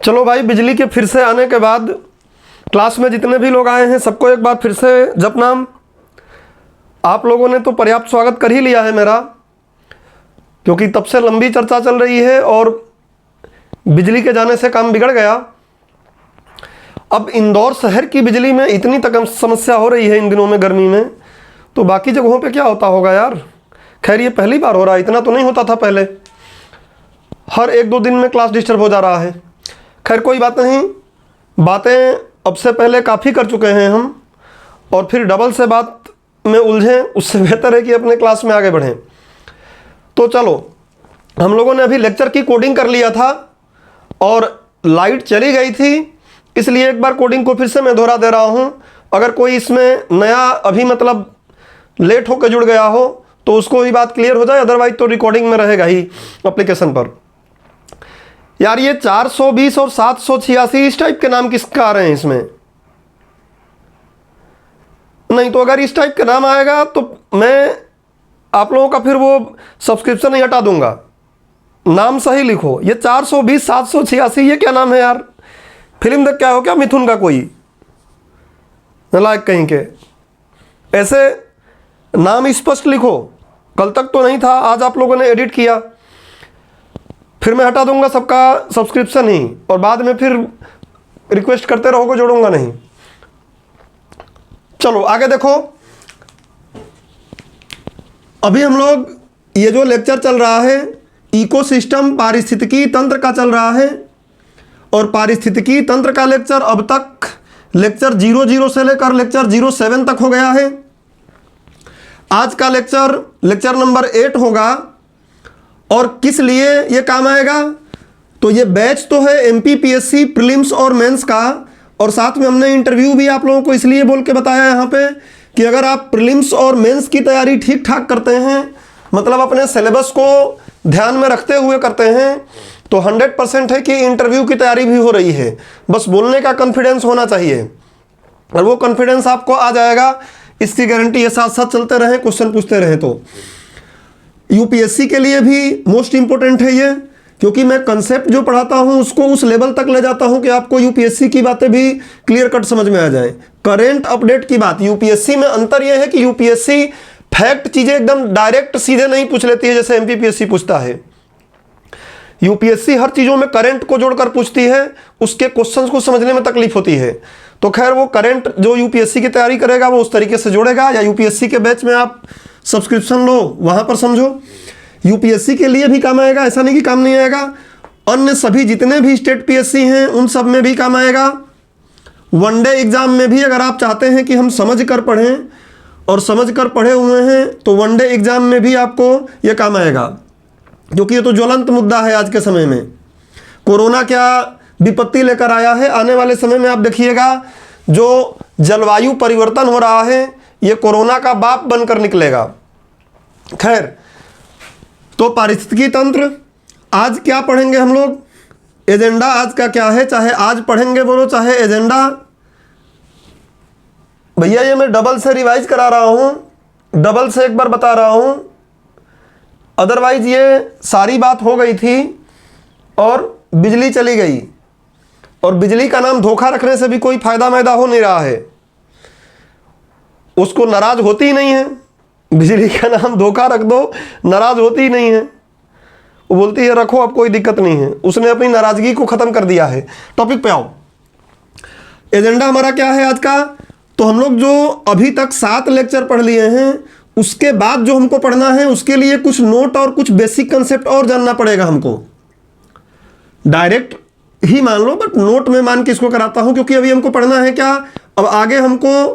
चलो भाई, बिजली के फिर से आने के बाद क्लास में जितने भी लोग आए हैं सबको एक बार फिर से जप नाम। आप लोगों ने तो पर्याप्त स्वागत कर ही लिया है मेरा, क्योंकि तब से लंबी चर्चा चल रही है और बिजली के जाने से काम बिगड़ गया। अब इंदौर शहर की बिजली में इतनी तक समस्या हो रही है इन दिनों में गर्मी में, तो बाकी जगहों पे क्या होता होगा यार। खैर ये पहली बार हो रहा है, इतना तो नहीं होता था पहले। हर एक दो दिन में क्लास डिस्टर्ब हो जा रहा है। खैर कोई बात नहीं, बातें अब से पहले काफ़ी कर चुके हैं हम, और फिर डबल से बात में उलझें उससे बेहतर है कि अपने क्लास में आगे बढ़ें। तो चलो, हम लोगों ने अभी लेक्चर की कोडिंग कर लिया था और लाइट चली गई थी, इसलिए एक बार कोडिंग को फिर से मैं दोहरा दे रहा हूँ। अगर कोई इसमें नया अभी मतलब लेट होकर जुड़ गया हो तो उसको ही बात क्लियर हो जाए, अदरवाइज तो रिकॉर्डिंग में रहेगा ही एप्लीकेशन पर। यार ये 420 और 786 इस टाइप के नाम किसका आ रहे हैं इसमें? नहीं तो अगर इस टाइप का नाम आएगा तो मैं आप लोगों का फिर वो सब्सक्रिप्शन ही हटा दूंगा। नाम सही लिखो। ये 420 786 ये क्या नाम है यार? फिल्म देख क्या हो क्या मिथुन का कोई नालायक कहीं के? ऐसे नाम स्पष्ट लिखो। कल तक तो नहीं था, आज आप लोगों ने एडिट किया, फिर मैं हटा दूंगा सबका सब्सक्रिप्शन ही, और बाद में फिर रिक्वेस्ट करते रहोगे, जोड़ूंगा नहीं। चलो आगे देखो। अभी हम लोग ये जो लेक्चर चल रहा है इकोसिस्टम पारिस्थितिकी तंत्र का चल रहा है, और पारिस्थितिकी तंत्र का लेक्चर अब तक लेक्चर 00 से लेकर लेक्चर 07 तक हो गया है। आज का लेक्चर नंबर 8 होगा। और किस लिए ये काम आएगा? तो ये बैच तो है एमपीपीएससी प्रीलिम्स और मेंस का, और साथ में हमने इंटरव्यू भी आप लोगों को इसलिए बोल के बताया यहाँ पे कि अगर आप प्रीलिम्स और मेंस की तैयारी ठीक ठाक करते हैं, मतलब अपने सिलेबस को ध्यान में रखते हुए करते हैं, तो 100% है कि इंटरव्यू की तैयारी भी हो रही है। बस बोलने का कॉन्फिडेंस होना चाहिए, और वो कॉन्फिडेंस आपको आ जाएगा, इसकी गारंटी है। साथ साथ चलते रहें, क्वेश्चन पूछते रहें। तो यूपीएससी के लिए भी मोस्ट इंपॉर्टेंट है ये, क्योंकि मैं कंसेप्ट जो पढ़ाता हूं उसको उस लेवल तक ले जाता हूं कि आपको यूपीएससी की बातें भी क्लियर कट समझ में आ जाए। करंट अपडेट की बात, यूपीएससी में अंतर यह है कि यूपीएससी फैक्ट चीजें एकदम डायरेक्ट सीधे नहीं पूछ लेती है जैसे एमपीपीएससी पूछता है। यूपीएससी हर चीजों में करंट को जोड़कर पूछती है, उसके क्वेश्चंस को समझने में तकलीफ होती है। तो खैर वो करंट जो यूपीएससी की तैयारी करेगा वो उस तरीके से जोड़ेगा, या यूपीएससी के बैच में आप सब्सक्रिप्शन लो, वहां पर समझो। यूपीएससी के लिए भी काम आएगा, ऐसा नहीं कि काम नहीं आएगा। अन्य सभी जितने भी स्टेट पीएससी हैं उन सब में भी काम आएगा। वनडे एग्जाम में भी अगर आप चाहते हैं कि हम समझ कर पढ़ें, और समझ कर पढ़े हुए हैं, तो वनडे एग्जाम में भी आपको यह काम आएगा, क्योंकि ये तो ज्वलंत मुद्दा है आज के समय में। कोरोना क्या विपत्ति लेकर आया है, आने वाले समय में आप देखिएगा जो जलवायु परिवर्तन हो रहा है ये कोरोना का बाप बनकर निकलेगा। खैर, तो पारिस्थितिकी तंत्र आज क्या पढ़ेंगे हम लोग? एजेंडा आज का क्या है? चाहे आज पढ़ेंगे बोलो, चाहे एजेंडा। भैया ये मैं डबल से रिवाइज करा रहा हूं, डबल से एक बार बता रहा हूं, अदरवाइज ये सारी बात हो गई थी और बिजली चली गई, और बिजली का नाम धोखा रखने से भी कोई फायदा मैदा हो नहीं रहा है। उसको नाराज होती ही नहीं है, बिजली का नाम धोखा रख दो, नाराज होती ही नहीं है। वो बोलती है रखो, अब कोई दिक्कत नहीं है। उसने अपनी नाराजगी को खत्म कर दिया है। टॉपिक पे आओ। एजेंडा हमारा क्या है आज का? तो हम लोग जो अभी तक 7 लेक्चर पढ़ लिए हैं, उसके बाद जो हमको पढ़ना है उसके लिए कुछ नोट और कुछ बेसिक कंसेप्ट और जानना पड़ेगा हमको। डायरेक्ट ही मान लो, बट नोट में मान के इसको कराता हूं, क्योंकि अभी हमको पढ़ना है क्या? अब आगे हमको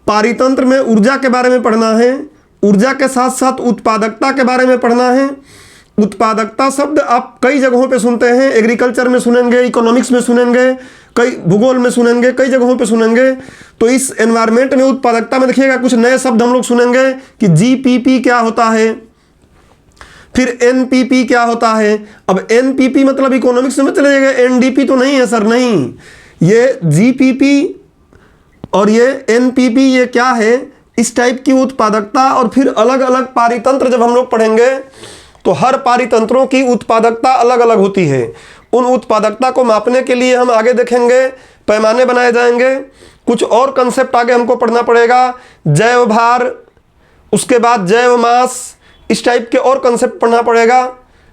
पारितंत्र में ऊर्जा के बारे में पढ़ना है, ऊर्जा के साथ साथ उत्पादकता के बारे में पढ़ना है। उत्पादकता शब्द आप कई जगहों पे सुनते हैं, एग्रीकल्चर में सुनेंगे, इकोनॉमिक्स में सुनेंगे, कई भूगोल में सुनेंगे, कई जगहों पे सुनेंगे। तो इस एनवायरमेंट में उत्पादकता में देखिएगा कुछ नए शब्द हम लोग सुनेंगे कि जीपीपी क्या होता है, फिर एनपीपी क्या होता है। अब एनपीपी मतलब इकोनॉमिक्स में चले जाएगा, एनडीपी तो नहीं है सर, नहीं। ये जीपीपी और ये एनपीपी ये क्या है, इस टाइप की उत्पादकता। और फिर अलग अलग पारितंत्र जब हम लोग पढ़ेंगे तो हर पारितंत्रों की उत्पादकता अलग अलग होती है। उन उत्पादकता को मापने के लिए हम आगे देखेंगे पैमाने बनाए जाएंगे। कुछ और कंसेप्ट आगे हमको पढ़ना पड़ेगा, जैव भार, उसके बाद जैव मास, इस टाइप के और कंसेप्ट पढ़ना पड़ेगा।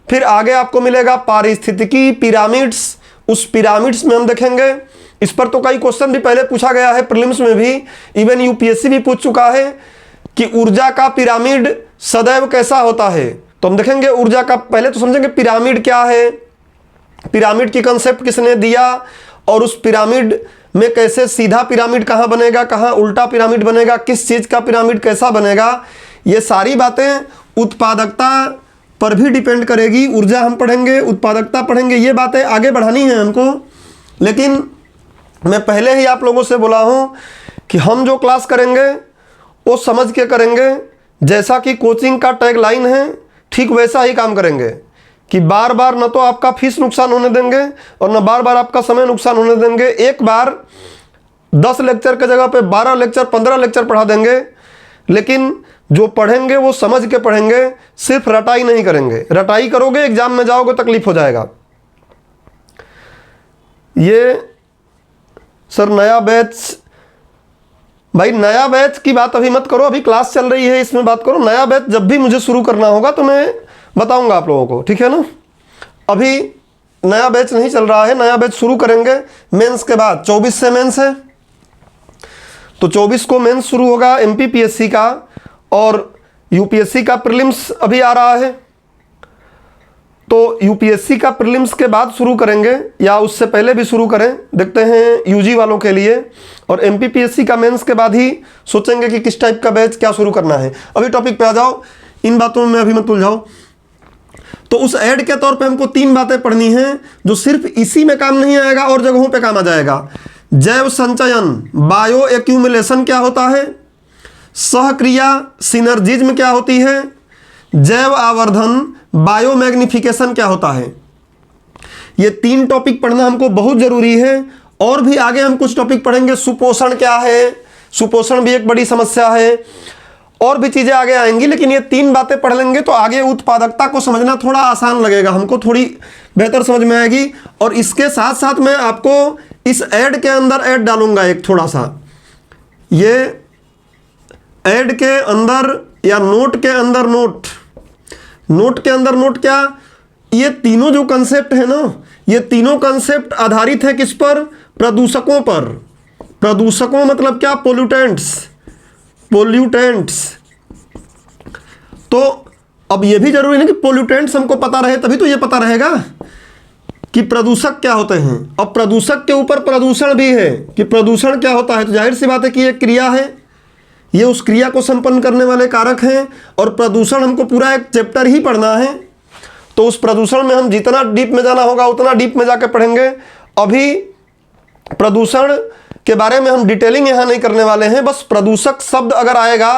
फिर आगे आपको मिलेगा पारिस्थितिकी पिरामिड्स, उस पिरामिड्स में हम देखेंगे। इस पर तो कई क्वेश्चन भी पहले पूछा गया है, प्रीलिम्स में भी, इवन यूपीएससी भी पूछ चुका है कि ऊर्जा का पिरामिड सदैव कैसा होता है। तो हम देखेंगे ऊर्जा का, पहले तो समझेंगे पिरामिड क्या है, पिरामिड की कंसेप्ट किसने दिया, और उस पिरामिड में कैसे सीधा पिरामिड कहाँ बनेगा, कहाँ उल्टा पिरामिड बनेगा, किस चीज़ का पिरामिड कैसा बनेगा। ये सारी बातें उत्पादकता पर भी डिपेंड करेगी। ऊर्जा हम पढ़ेंगे, उत्पादकता पढ़ेंगे, ये बातें आगे बढ़ानी है हमको। लेकिन मैं पहले ही आप लोगों से बोला हूँ कि हम जो क्लास करेंगे वो समझ के करेंगे। जैसा कि कोचिंग का टैगलाइन है ठीक वैसा ही काम करेंगे कि बार बार न तो आपका फीस नुकसान होने देंगे और न बार बार आपका समय नुकसान होने देंगे। एक बार 10 लेक्चर के जगह पे 12 लेक्चर 15 लेक्चर पढ़ा देंगे, लेकिन जो पढ़ेंगे वो समझ के पढ़ेंगे, सिर्फ रटाई नहीं करेंगे। रटाई करोगे एग्जाम में जाओगे तकलीफ हो जाएगा। ये सर नया बैच, भाई नया बैच की बात अभी मत करो, अभी क्लास चल रही है इसमें बात करो। नया बैच जब भी मुझे शुरू करना होगा तो मैं बताऊंगा आप लोगों को, ठीक है ना। अभी नया बैच नहीं चल रहा है, नया बैच शुरू करेंगे मेंस के बाद। 24 से मेंस है, तो 24 को मेंस शुरू होगा एमपीपीएससी का, और यूपीएससी का प्रीलिम्स अभी आ रहा है। तो यूपीएससी का प्रीलिम्स के बाद शुरू करेंगे या उससे पहले भी शुरू करें, देखते हैं यूजी वालों के लिए। और एमपीपीएससी का मेंस के बाद ही सोचेंगे कि किस टाइप का बैच क्या शुरू करना है। अभी टॉपिक पे आ जाओ, इन बातों में अभी मत उलझाओ। तो उस ऐड के तौर पे हमको 3 बातें पढ़नी हैं जो सिर्फ इसी में काम नहीं आएगा और जगहों पे काम आ जाएगा। जैव संचयन, बायो एक्यूमुलेशन क्या होता है, सहक्रिया सिनर्जिज्म क्या होती है, जैव आवर्धन बायोमैग्निफिकेशन क्या होता है। ये 3 टॉपिक पढ़ना हमको बहुत जरूरी है। और भी आगे हम कुछ टॉपिक पढ़ेंगे, सुपोषण क्या है, सुपोषण भी एक बड़ी समस्या है, और भी चीजें आगे आएंगी। लेकिन ये 3 बातें पढ़ लेंगे तो आगे उत्पादकता को समझना थोड़ा आसान लगेगा, हमको थोड़ी बेहतर समझ में आएगी। और इसके साथ साथ मैं आपको इस ऐड के अंदर ऐड डालूंगा एक थोड़ा सा, ये ऐड के अंदर या नोट के अंदर नोट, नोट के अंदर नोट क्या, ये तीनों जो कंसेप्ट है ना, ये तीनों कंसेप्ट आधारित है किस पर, प्रदूषकों पर। प्रदूषकों मतलब क्या, पोल्यूटेंट्स, पोल्यूटेंट्स। तो अब ये भी जरूरी नहीं कि पोल्यूटेंट्स हमको पता रहे तभी तो ये पता रहेगा कि प्रदूषक क्या होते हैं। अब प्रदूषक के ऊपर प्रदूषण भी है कि प्रदूषण क्या होता है। तो जाहिर सी बात है कि एक क्रिया है, ये उस क्रिया को संपन्न करने वाले कारक हैं। और प्रदूषण हमको पूरा एक चैप्टर ही पढ़ना है, तो उस प्रदूषण में हम जितना डीप में जाना होगा उतना डीप में जाकर पढ़ेंगे। अभी प्रदूषण के बारे में हम डिटेलिंग यहाँ नहीं करने वाले हैं। बस प्रदूषक शब्द अगर आएगा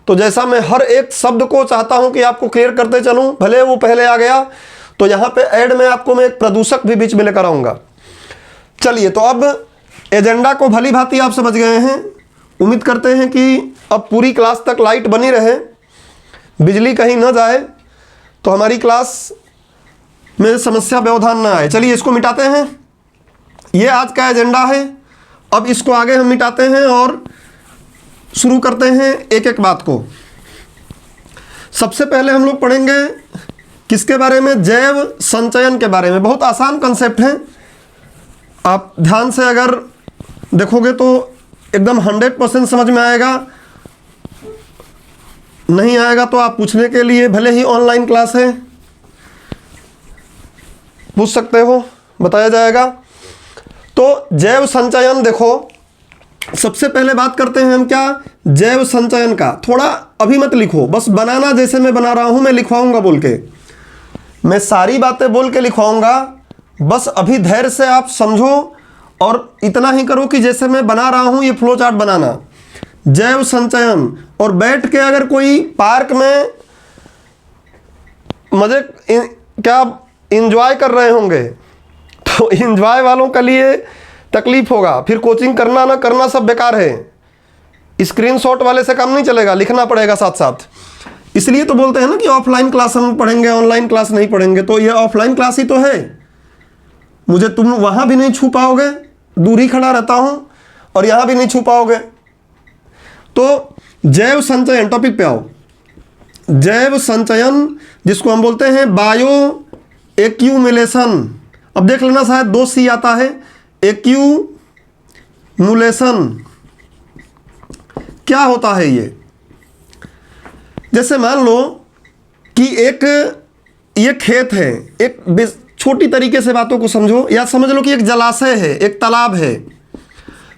तो जैसा मैं हर एक शब्द को चाहता हूँ कि आपको क्लियर करते चलूँ, भले वो पहले आ गया, तो यहाँ पे ऐड में आपको मैं एक प्रदूषक भी बीच में लेकर आऊँगा। चलिए, तो अब एजेंडा को भली भांति आप समझ गए हैं। उम्मीद करते हैं कि अब पूरी क्लास तक लाइट बनी रहे, बिजली कहीं ना जाए, तो हमारी क्लास में समस्या व्यवधान ना आए। चलिए इसको मिटाते हैं, ये आज का एजेंडा है। अब इसको आगे हम मिटाते हैं और शुरू करते हैं एक एक बात को। सबसे पहले हम लोग पढ़ेंगे किसके बारे में, जैव संचयन के बारे में। बहुत आसान कंसेप्ट है, आप ध्यान से अगर देखोगे तो एकदम 100% समझ में आएगा। नहीं आएगा तो आप पूछने के लिए, भले ही ऑनलाइन क्लास है, पूछ सकते हो, बताया जाएगा। तो जैव संचयन, देखो सबसे पहले बात करते हैं हम क्या, जैव संचयन का। थोड़ा अभी मत लिखो, बस बनाना जैसे मैं बना रहा हूं मैं लिखवाऊंगा बोल के, मैं सारी बातें बोल के लिखवाऊंगा। बस अभी धैर्य से आप समझो और इतना ही करो कि जैसे मैं बना रहा हूं ये फ्लो चार्ट बनाना, जैव संचयन। और बैठ के अगर कोई पार्क में मजे क्या इंजॉय कर रहे होंगे तो इंजॉय वालों के लिए तकलीफ होगा, फिर कोचिंग करना ना करना सब बेकार है। स्क्रीनशॉट वाले से काम नहीं चलेगा, लिखना पड़ेगा साथ साथ। इसलिए तो बोलते हैं ना कि ऑफलाइन क्लास हम पढ़ेंगे, ऑनलाइन क्लास नहीं पढ़ेंगे। तो ये ऑफलाइन क्लास ही तो है, मुझे तुम वहां भी नहीं छू पाओगे, दूर ही खड़ा रहता हूं, और यहां भी नहीं छू पाओगे। तो जैव संचयन, टॉपिक पे आओ। जैव संचयन जिसको हम बोलते हैं बायो एक्यूमुलेशन। अब देख लेना, शायद 2C आता है। एक्यूमुलेशन क्या होता है ये? जैसे मान लो कि ये खेत है, एक छोटी तरीके से बातों को समझो, या समझ लो कि एक जलाशय है, एक तालाब है।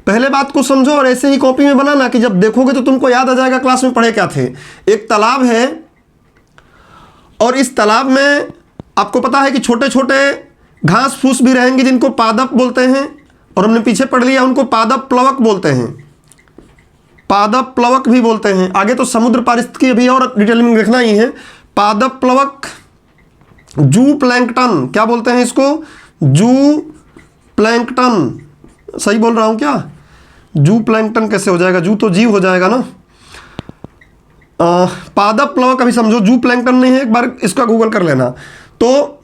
पहले बात को समझो और ऐसे ही कॉपी में बनाना कि जब देखोगे तो तुमको याद आ जाएगा क्लास में पढ़े क्या थे। एक तालाब है और इस तालाब में आपको पता है कि छोटे छोटे घास फूस भी रहेंगे जिनको पादप बोलते हैं, और हमने पीछे पढ़ लिया उनको पादप प्लवक बोलते हैं, पादप प्लवक भी बोलते हैं। आगे तो समुद्र पारिस्थितिकी अभी और डिटेल में देखना ही है। पादप प्लवक, जू प्लैंकटन, क्या बोलते हैं इसको? जू प्लैंकटन। सही बोल रहा हूं क्या? जू प्लैंकटन कैसे हो जाएगा? जू तो जीव हो जाएगा ना। पादप प्लवक अभी समझो, जू प्लैंकटन नहीं है, एक बार इसका गूगल कर लेना। तो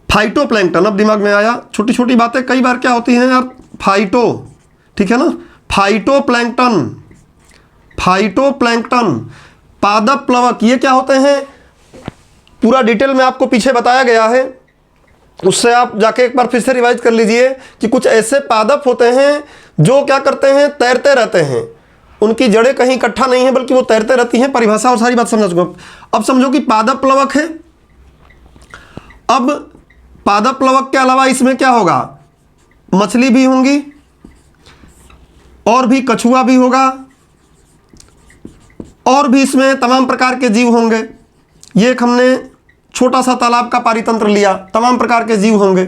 फाइटोप्लैंकटन अब दिमाग में आया। छोटी छोटी बातें कई बार क्या होती हैं यार, फाइटो, ठीक है ना। फाइटोप्लैंकटन, फाइटोप्लैंकटन, पादप प्लवक, ये क्या होते हैं पूरा डिटेल में आपको पीछे बताया गया है, उससे आप जाके एक बार फिर से रिवाइज कर लीजिए कि कुछ ऐसे पादप होते हैं जो क्या करते हैं, तैरते रहते हैं। उनकी जड़ें कहीं इकट्ठा नहीं है बल्कि वो तैरते रहती हैं। परिभाषा और सारी बात समझा चुका। अब समझो कि पादप प्लवक है। अब पादप प्लवक के अलावा इसमें क्या होगा? मछली भी होंगी, और भी कछुआ भी होगा, और भी इसमें तमाम प्रकार के जीव होंगे। ये एक हमने छोटा सा तालाब का पारितंत्र लिया, तमाम प्रकार के जीव होंगे।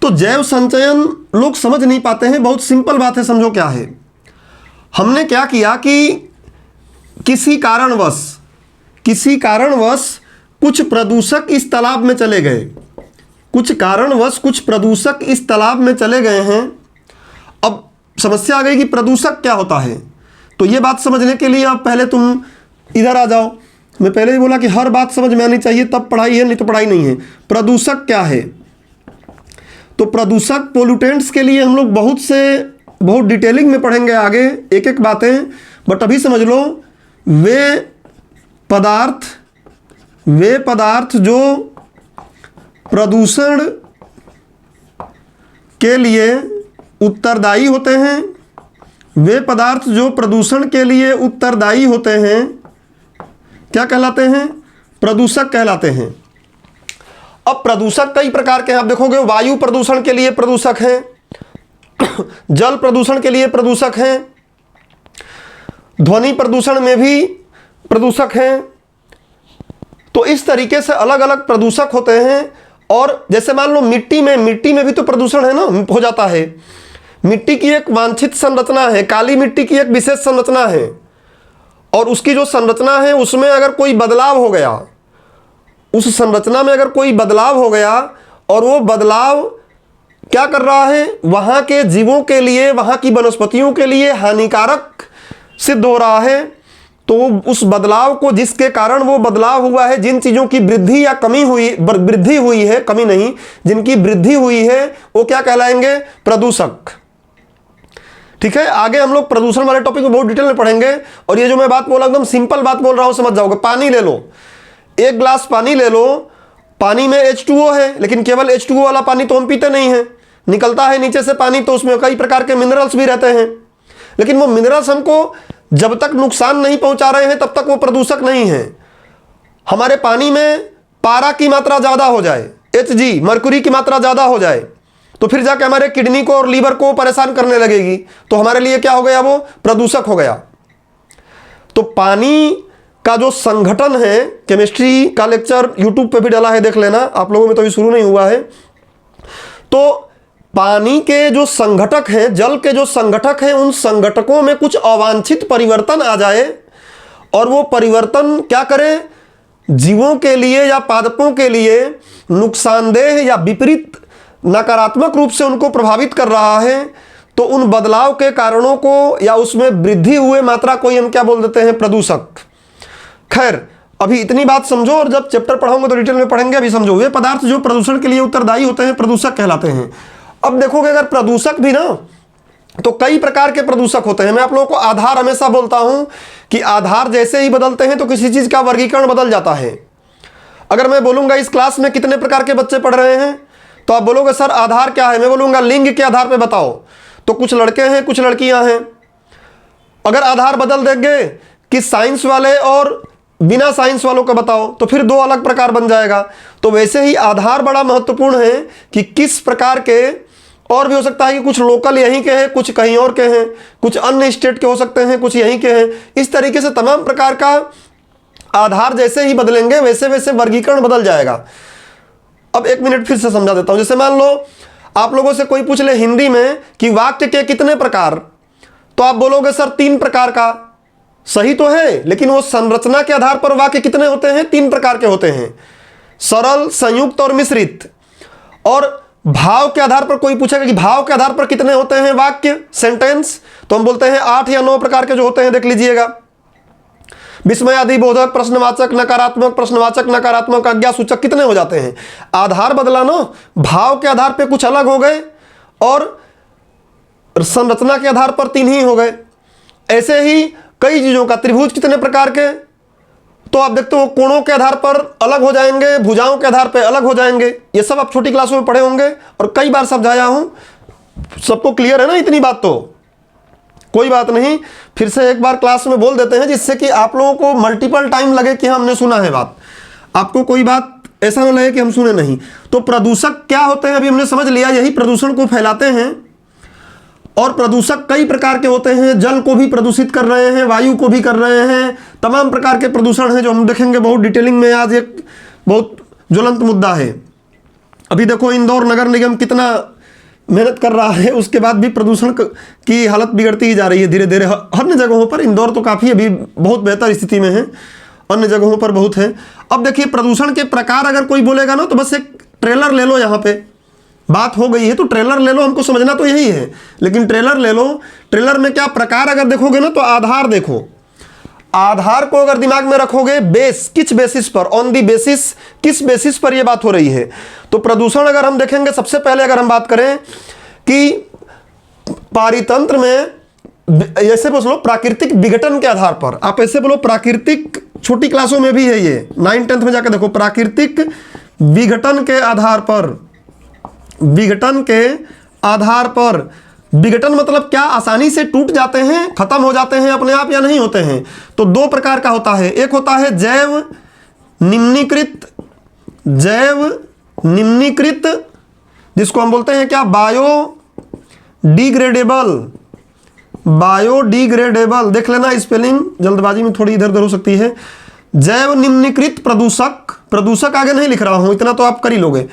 तो जैव संचयन लोग समझ नहीं पाते हैं। बहुत सिंपल बात है, समझो क्या है। हमने क्या किया कि किसी कारणवश कुछ प्रदूषक इस तालाब में चले गए, कुछ कारणवश कुछ प्रदूषक इस तालाब में चले गए हैं। अब समस्या आ गई कि प्रदूषक क्या होता है। तो ये बात समझने के लिए अब पहले तुम इधर आ जाओ। मैं पहले ही बोला कि हर बात समझ में आनी चाहिए तब पढ़ाई है, नहीं तो पढ़ाई नहीं है। प्रदूषक क्या है? तो प्रदूषक पोल्यूटेंट्स के लिए हम लोग बहुत डिटेलिंग में पढ़ेंगे आगे एक एक बातें, बट अभी समझ लो वे पदार्थ जो प्रदूषण के लिए उत्तरदायी होते हैं, वे पदार्थ जो प्रदूषण के लिए उत्तरदायी होते हैं क्या कहलाते हैं? प्रदूषक कहलाते हैं। अब प्रदूषक कई प्रकार के हैं। आप देखोगे वायु प्रदूषण के लिए प्रदूषक हैं, जल प्रदूषण के लिए प्रदूषक हैं, ध्वनि प्रदूषण में भी प्रदूषक हैं। तो इस तरीके से अलग अलग प्रदूषक होते हैं। और जैसे मान लो मिट्टी में भी तो प्रदूषण है ना, हो जाता है। मिट्टी की एक वांछित संरचना है, काली मिट्टी की एक विशेष संरचना है, और उसकी जो संरचना है उसमें अगर कोई बदलाव हो गया, उस संरचना में अगर कोई बदलाव हो गया और वो बदलाव क्या कर रहा है, वहां के जीवों के लिए, वहां की वनस्पतियों के लिए हानिकारक सिद्ध हो रहा है, तो उस बदलाव को, जिसके कारण वो बदलाव हुआ है, जिन चीजों की वृद्धि या वृद्धि हुई है, कमी नहीं, जिनकी वृद्धि हुई है, वो क्या कहलाएंगे? प्रदूषक। ठीक है, आगे हम लोग प्रदूषण वाले टॉपिक में बहुत डिटेल में पढ़ेंगे। और ये जो मैं बात बोला एकदम सिंपल बात बोल रहा हूं, समझ जाओगे। पानी ले लो, एक गिलास पानी ले लो, पानी में H2O है, लेकिन केवल H2O वाला पानी तो हम पीते नहीं है, निकलता है नीचे से पानी, तो उसमें कई प्रकार के मिनरल्स भी रहते हैं। लेकिन वो मिनरल्स हमको जब तक नुकसान नहीं पहुंचा रहे हैं तब तक वो प्रदूषक नहीं है। हमारे पानी में पारा की मात्रा ज्यादा हो जाए, Hg, मर्क्यूरी की मात्रा ज्यादा हो जाए, तो फिर जाके हमारे किडनी को और लीवर को परेशान करने लगेगी, तो हमारे लिए क्या हो गया? वो प्रदूषक हो गया। तो पानी का जो संघटन है, केमिस्ट्री का लेक्चर यूट्यूब पे भी डाला है, देख लेना। आप लोगों में तो अभी शुरू नहीं हुआ है। तो पानी के जो संघटक हैं, जल के जो संघटक हैं, उन संघटकों में कुछ अवांछित परिवर्तन आ जाए और वो परिवर्तन क्या करे? जीवों के लिए या पादपों के लिए नुकसानदेह या विपरीत नकारात्मक रूप से उनको प्रभावित कर रहा है, तो उन बदलाव के कारणों को या उसमें वृद्धि हुए मात्रा को हम क्या बोल देते हैं? प्रदूषक। खैर, अभी इतनी बात समझो, और जब चैप्टर पढ़ोगे तो डिटेल में पढ़ेंगे, अभी समझो। वे पदार्थ जो प्रदूषण के लिए उत्तरदायी होते हैं प्रदूषक कहलाते हैं। अब देखोगे अगर प्रदूषक भी ना, तो कई प्रकार के प्रदूषक होते हैं। मैं आप लोगों को आधार हमेशा बोलता हूं कि आधार जैसे ही बदलते हैं तो किसी चीज का वर्गीकरण बदल जाता है। अगर मैं बोलूंगा इस क्लास में कितने प्रकार के बच्चे पढ़ रहे हैं, तो आप बोलोगे सर आधार क्या है, मैं बोलूंगा लिंग के आधार पर बताओ, तो कुछ लड़के हैं कुछ लड़कियां हैं। अगर आधार बदल देंगे कि साइंस वाले और बिना साइंस वालों का बताओ, तो फिर दो अलग प्रकार बन जाएगा। तो वैसे ही आधार बड़ा महत्वपूर्ण है कि किस प्रकार के, और भी हो सकता है कि कुछ लोकल यहीं के हैं, कुछ कहीं और के हैं, कुछ अन्य स्टेट के हो सकते हैं, कुछ यहीं के हैं। इस तरीके से तमाम प्रकार का आधार जैसे ही बदलेंगे वैसे वैसे वर्गीकरण बदल जाएगा। अब एक मिनट फिर से समझा देता हूं। जैसे मान लो आप लोगों से कोई पूछ ले हिंदी में कि वाक्य के कितने प्रकार, तो आप बोलोगे सर 3 प्रकार का। सही तो है, लेकिन वो संरचना के आधार पर वाक्य कितने होते हैं? 3 प्रकार के होते हैं, सरल, संयुक्त और मिश्रित। और भाव के आधार पर कोई पूछेगा कि भाव के आधार पर कितने होते हैं वाक्य, सेंटेंस, तो हम बोलते हैं 8 या 9 प्रकार के जो होते हैं, देख लीजिएगा। विस्मयादि बोधक, प्रश्नवाचक, नकारात्मक, प्रश्नवाचक, नकारात्मक, आज्ञासूचक, कितने हो जाते हैं? आधार बदला ना, भाव के आधार पर कुछ अलग हो गए और संरचना के आधार पर 3 ही हो गए। ऐसे ही कई चीजों का, त्रिभुज कितने प्रकार के, तो आप देखते हो कोणों के आधार पर अलग हो जाएंगे, भुजाओं के आधार पर अलग हो जाएंगे। ये सब आप छोटी क्लासों में पढ़े होंगे और कई बार समझाया हूं। सबको क्लियर है ना इतनी बात? तो कोई बात नहीं, फिर से एक बार क्लास में बोल देते हैं, जिससे कि आप लोगों को मल्टीपल टाइम लगे कि हमने सुना है बात, आपको कोई बात ऐसा ना लगे कि हम सुने नहीं। तो प्रदूषक क्या होते हैं अभी हमने समझ लिया, यही प्रदूषण को फैलाते हैं। और प्रदूषक कई प्रकार के होते हैं, जल को भी प्रदूषित कर रहे हैं, वायु को भी कर रहे हैं, तमाम प्रकार के प्रदूषण हैं जो हम देखेंगे बहुत डिटेलिंग में। आज एक बहुत ज्वलंत मुद्दा है। अभी देखो इंदौर नगर निगम कितना मेहनत कर रहा है, उसके बाद भी प्रदूषण की हालत बिगड़ती ही जा रही है धीरे धीरे अन्य जगहों पर। इंदौर तो काफ़ी अभी बहुत बेहतर स्थिति में है, अन्य जगहों पर बहुत है। अब देखिए प्रदूषण के प्रकार अगर कोई बोलेगा ना, तो बस एक ट्रेलर ले लो, यहाँ पे बात हो गई है तो ट्रेलर ले लो, हमको समझना तो यही है। लेकिन ट्रेलर ले लो, ट्रेलर में क्या प्रकार अगर देखोगे ना, तो आधार देखो, आधार को अगर दिमाग में रखोगे, बेस किस बेसिस पर, ऑन दी बेसिस, किस बेसिस पर यह बात हो रही है। तो प्रदूषण अगर हम देखेंगे, सबसे पहले अगर हम बात करें कि पारितंत्र में ऐसे बोलो प्राकृतिक विघटन के आधार पर, आप ऐसे बोलो प्राकृतिक, छोटी क्लासों में भी है ये, 9th-10th में जाकर देखो, प्राकृतिक विघटन के आधार पर, विघटन के आधार पर। विघटन मतलब क्या? आसानी से टूट जाते हैं, खत्म हो जाते हैं अपने आप या नहीं होते हैं? तो 2 प्रकार का होता है। एक होता है जैव निम्नीकृत, जैव निम्नीकृत, जिसको हम बोलते हैं क्या, बायोडिग्रेडेबल, बायोडिग्रेडेबल। देख लेना स्पेलिंग, जल्दबाजी में थोड़ी इधर उधर हो सकती है। जैव निम्नीकृत प्रदूषक, प्रदूषक आगे नहीं लिख रहा हूं, इतना तो आप कर ही लोगे।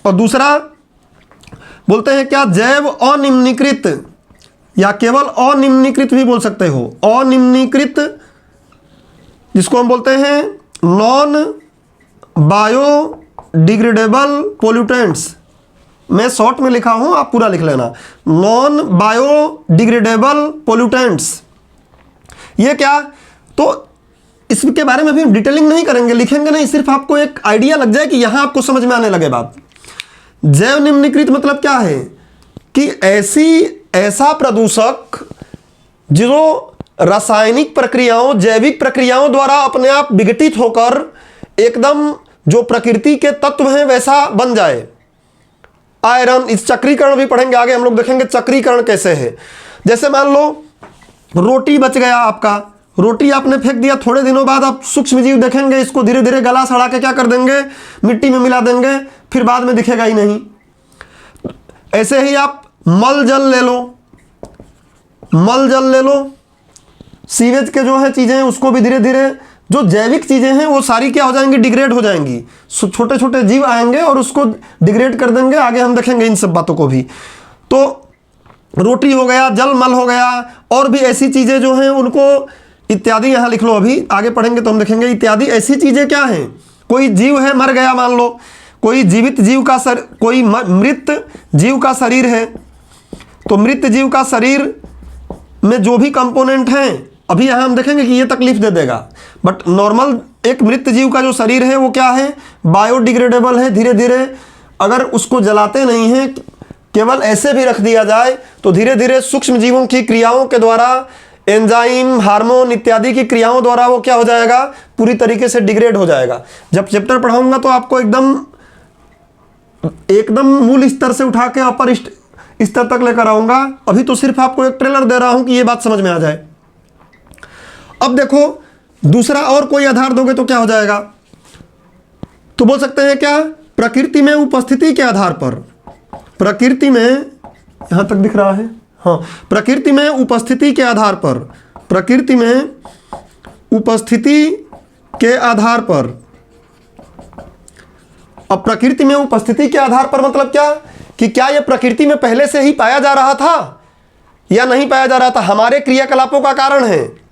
और दूसरा बोलते हैं क्या, जैव अनिम्नीकृत, या केवल अनिम्नीकृत भी बोल सकते हो, अनिम्नीकृत, जिसको हम बोलते हैं नॉन बायोडिग्रेडेबल पोल्यूटेंट्स। मैं शॉर्ट में लिखा हूं, आप पूरा लिख लेना, नॉन बायोडिग्रेडेबल पोल्यूटेंट्स। ये क्या? तो इसके बारे में भी डिटेलिंग नहीं करेंगे, लिखेंगे नहीं, सिर्फ आपको एक आइडिया लग जाए कि यहां आपको समझ में आने लगे बात। जैव निम्नीकृत मतलब क्या है कि ऐसा प्रदूषक जो रासायनिक प्रक्रियाओं, जैविक प्रक्रियाओं द्वारा अपने आप विघटित होकर एकदम जो प्रकृति के तत्व हैं वैसा बन जाए। आयरन, इस चक्रीकरण भी पढ़ेंगे आगे, हम लोग देखेंगे चक्रीकरण कैसे है। जैसे मान लो रोटी बच गया आपका, रोटी आपने फेंक दिया, थोड़े दिनों बाद आप सूक्ष्म जीव देखेंगे इसको धीरे धीरे गला सड़ा के क्या कर देंगे, मिट्टी में मिला देंगे, फिर बाद में दिखेगा ही नहीं। ऐसे ही आप मल जल ले लो, मल जल ले लो, सीवेज के जो है चीजें उसको भी धीरे धीरे, जो जैविक चीजें हैं वो सारी क्या हो जाएंगी, डिग्रेड हो जाएंगी। छोटे छोटे जीव आएंगे और उसको डिग्रेड कर देंगे, आगे हम देखेंगे इन सब बातों को भी। तो रोटी हो गया, जल मल हो गया, और भी ऐसी चीजें जो हैं उनको इत्यादि यहाँ लिख लो, अभी आगे पढ़ेंगे तो हम देखेंगे इत्यादि ऐसी चीजें क्या हैं। कोई जीव है, मर गया, मान लो कोई जीवित जीव का कोई मृत जीव का शरीर है, तो मृत जीव का शरीर में जो भी कंपोनेंट हैं, अभी यहाँ हम देखेंगे कि ये तकलीफ दे देगा, बट नॉर्मल एक मृत जीव का जो शरीर है वो क्या है, बायोडिग्रेडेबल है, धीरे धीरे अगर उसको जलाते नहीं हैं, केवल ऐसे भी रख दिया जाए तो धीरे धीरे सूक्ष्म जीवों की क्रियाओं के द्वारा, एंजाइम, हार्मोन इत्यादि की क्रियाओं द्वारा वो क्या हो जाएगा, पूरी तरीके से डिग्रेड हो जाएगा। जब चैप्टर पढ़ाऊंगा तो आपको एकदम मूल स्तर से उठा के अपर स्तर तक लेकर आऊंगा। अभी तो सिर्फ आपको एक ट्रेलर दे रहा हूं कि ये बात समझ में आ जाए। अब देखो दूसरा और कोई आधार दोगे तो क्या हो जाएगा, तो बोल सकते हैं क्या, प्रकृति में उपस्थिति के आधार पर, प्रकृति में, यहां तक दिख रहा है, हाँ, प्रकृति में उपस्थिति के आधार पर, प्रकृति में उपस्थिति के आधार पर। अब प्रकृति में उपस्थिति के आधार पर मतलब क्या, कि क्या यह प्रकृति में पहले से ही पाया जा रहा था या नहीं पाया जा रहा था, हमारे क्रियाकलापों का कारण है।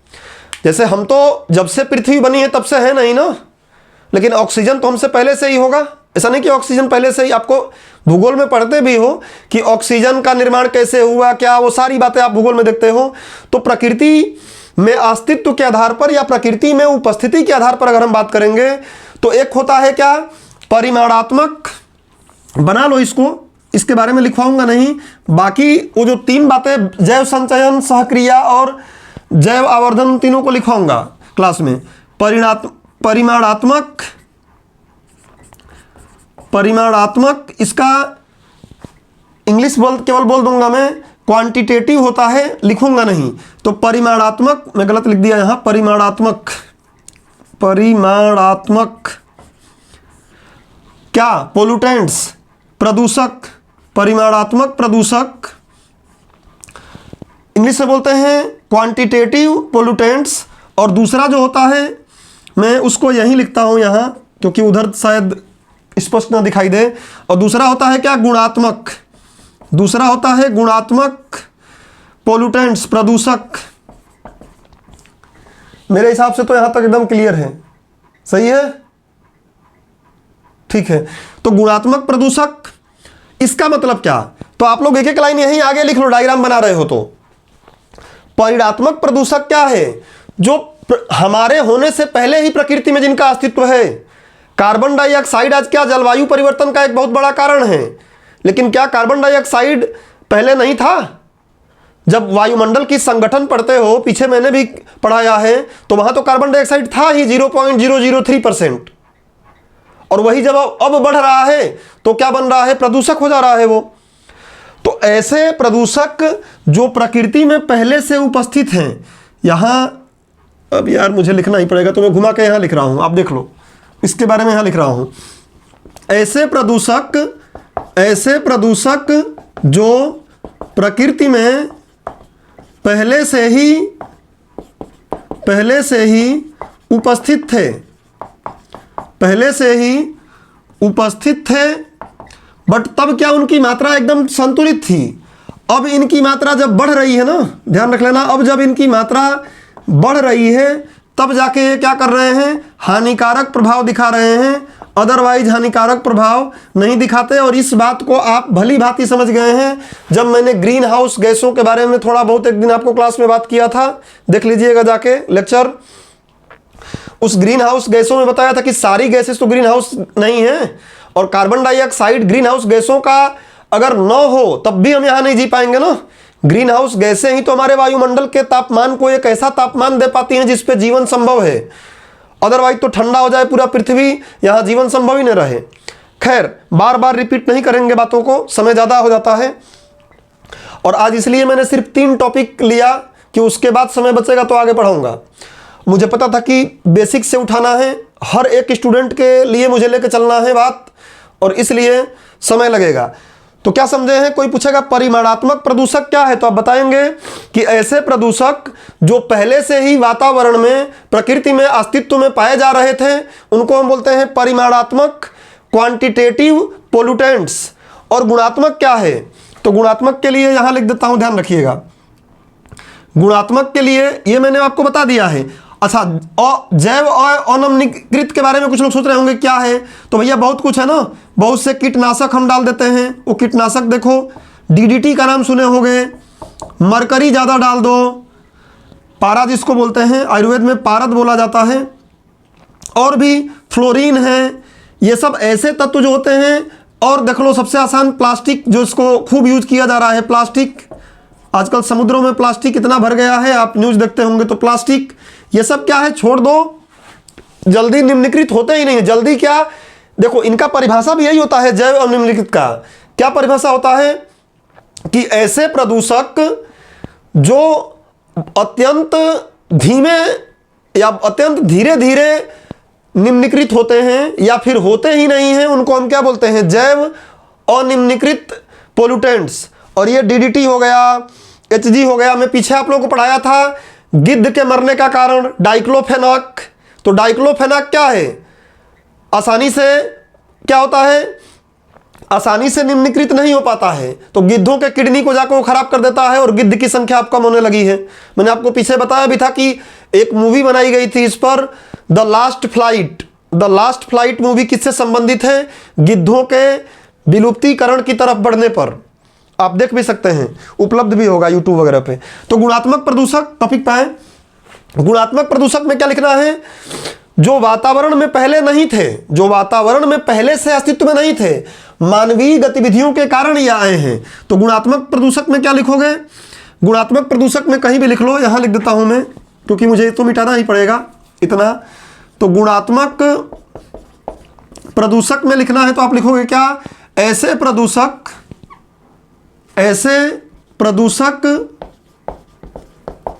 जैसे हम तो जब से पृथ्वी बनी है तब से है नहीं ना, लेकिन ऑक्सीजन तो हमसे पहले से ही होगा। ऐसा नहीं कि ऑक्सीजन पहले से ही, आपको भूगोल में पढ़ते भी हो कि ऑक्सीजन का निर्माण कैसे हुआ, क्या, वो सारी बातें आप भूगोल में देखते हो। तो प्रकृति में अस्तित्व के आधार पर या प्रकृति में उपस्थिति के आधार पर अगर हम बात करेंगे तो एक होता है क्या, परिमाणात्मक, बना लो इसको, इसके बारे में लिखवाऊंगा नहीं, बाकी वो जो तीन बातें, जैव संचयन, सहक्रिया और जैव आवर्धन, तीनों को लिखवाऊंगा क्लास में। परिमाणात्मक, इसका इंग्लिश केवल बोल दूंगा मैं, क्वांटिटेटिव होता है, लिखूंगा नहीं। तो परिमाणात्मक, मैं गलत लिख दिया यहां, परिमाणात्मक क्या, पोल्यूटेंट्स, प्रदूषक, परिमाणात्मक प्रदूषक, इंग्लिश से बोलते हैं क्वांटिटेटिव पोल्यूटेंट्स। और दूसरा जो होता है, मैं उसको यहीं लिखता हूं यहां क्योंकि उधर शायद स्पष्ट ना दिखाई दे। और दूसरा होता है क्या, गुणात्मक, दूसरा होता है गुणात्मक पोल्यूटेंट्स, प्रदूषक। मेरे हिसाब से तो यहां तक एकदम क्लियर है, सही है, ठीक है। तो गुणात्मक प्रदूषक, इसका मतलब क्या, तो आप लोग एक एक लाइन यहीं आगे लिख लो, डायग्राम बना रहे हो तो। परिणात्मक प्रदूषक क्या है, जो हमारे होने से पहले ही प्रकृति में जिनका अस्तित्व है। कार्बन डाइऑक्साइड आज क्या जलवायु परिवर्तन का एक बहुत बड़ा कारण है, लेकिन क्या कार्बन डाइऑक्साइड पहले नहीं था? जब वायुमंडल की संगठन पढ़ते हो, पीछे मैंने भी पढ़ाया है, तो वहां तो कार्बन डाइऑक्साइड था ही 0.003%। और वही जब अब बढ़ रहा है तो क्या बन रहा है, प्रदूषक हो जा रहा है वो। तो ऐसे प्रदूषक जो प्रकृति में पहले से उपस्थित हैं, यहां अब यार मुझे लिखना ही पड़ेगा तो मैं घुमा के यहां लिख रहा हूं, आप देख लो, इसके बारे में यहां लिख रहा हूं। ऐसे प्रदूषक जो प्रकृति में पहले से ही उपस्थित थे, पहले से ही उपस्थित थे, बट तब क्या उनकी मात्रा एकदम संतुलित थी। अब इनकी मात्रा जब बढ़ रही है ना, ध्यान रख लेना, अब जब इनकी मात्रा बढ़ रही है तब जाके ये क्या कर रहे हैं, हानिकारक प्रभाव दिखा रहे हैं, अदरवाइज हानिकारक प्रभाव नहीं दिखाते। और इस बात को आप भली भांति समझ गए हैं जब मैंने ग्रीन हाउस गैसों के बारे में थोड़ा बहुत एक दिन आपको क्लास में बात किया था, देख लीजिएगा जाके लेक्चर। उस ग्रीन हाउस गैसों में बताया था कि सारी गैसेस तो ग्रीन हाउस नहीं है, और कार्बन डाइऑक्साइड ग्रीन हाउस गैसों का अगर न हो तब भी हम यहां नहीं जी पाएंगे ना। ग्रीन हाउस गैसें ही तो हमारे वायुमंडल के तापमान को एक ऐसा तापमान दे पाती हैं जिस पे जीवन संभव है, अदरवाइज तो ठंडा हो जाए पूरा पृथ्वी, यहां जीवन संभव ही न रहे। खैर, बार बार रिपीट नहीं करेंगे बातों को, समय ज्यादा हो जाता है। और आज इसलिए मैंने सिर्फ 3 टॉपिक लिया कि उसके बाद समय बचेगा तो आगे पढ़ाऊंगा। मुझे पता था कि बेसिक से उठाना है, हर एक स्टूडेंट के लिए मुझे लेकर चलना है बात, और इसलिए समय लगेगा। तो क्या समझे हैं? कोई पूछेगा परिमाणात्मक प्रदूषक क्या है, तो आप बताएंगे कि ऐसे प्रदूषक जो पहले से ही वातावरण में, प्रकृति में अस्तित्व में पाए जा रहे थे, उनको हम बोलते हैं परिमाणात्मक, क्वांटिटेटिव पोल्यूटेंट्स। और गुणात्मक क्या है, तो गुणात्मक के लिए यहां लिख देता हूं, ध्यान रखिएगा। गुणात्मक के लिए ये मैंने आपको बता दिया है। अच्छा, जैव अनमनीकृत के बारे में कुछ लोग सोच रहे होंगे क्या है, तो भैया बहुत कुछ है ना, बहुत से कीटनाशक हम डाल देते हैं। वो कीटनाशक देखो, डीडीटी का नाम सुने होंगे, मरकरी ज़्यादा डाल दो, पारा जिसको बोलते हैं, आयुर्वेद में पारद बोला जाता है, और भी फ्लोरीन है, ये सब ऐसे तत्व जो होते हैं। और देख लो सबसे आसान प्लास्टिक, जो इसको खूब यूज किया जा रहा है, प्लास्टिक। आजकल समुद्रों में प्लास्टिक इतना भर गया है, आप न्यूज़ देखते होंगे। तो प्लास्टिक ये सब क्या है, छोड़ दो, जल्दी निम्नीकृत होते ही नहीं है। जल्दी क्या, देखो इनका परिभाषा भी यही होता है जैव और निम्नीकृत का। क्या परिभाषा होता है कि ऐसे प्रदूषक जो अत्यंत धीमे या अत्यंत धीरे धीरे निम्नीकृत होते हैं या फिर होते ही नहीं हैं, उनको हम क्या बोलते हैं, जैव अनिम्नीकृत पोल्यूटेंट्स। और ये डीडीटी हो गया, एचजी हो गया। मैं पीछे आप लोगों को पढ़ाया था गिद्ध के मरने का कारण डाइक्लोफेनाक। तो डाइक्लोफेनाक क्या है, आसानी से क्या होता है, आसानी से निम्नीकृत नहीं हो पाता है, तो गिद्धों के किडनी को जाकर वो खराब कर देता है और गिद्ध की संख्या अब कम होने लगी है। मैंने आपको पीछे बताया भी था कि एक मूवी बनाई गई थी इस पर, the last flight. The last flight movie किससे संबंधित है, गिद्धों के विलुप्तीकरण की तरफ बढ़ने पर। आप देख भी सकते हैं, उपलब्ध भी होगा यूट्यूब वगैरह पे। तो गुणात्मक प्रदूषक टॉपिक पाए। गुणात्मक प्रदूषक में क्या लिखना है, जो वातावरण में पहले नहीं थे, जो वातावरण में पहले से अस्तित्व में नहीं थे, मानवीय गतिविधियों के कारण ये आए हैं। तो गुणात्मक प्रदूषक में क्या लिखोगे, गुणात्मक प्रदूषक में कहीं भी लिख लो, यहां लिख देता हूं मैं क्योंकि मुझे तो मिटाना ही पड़ेगा इतना। तो गुणात्मक प्रदूषक में लिखना है तो आप लिखोगे क्या, ऐसे प्रदूषक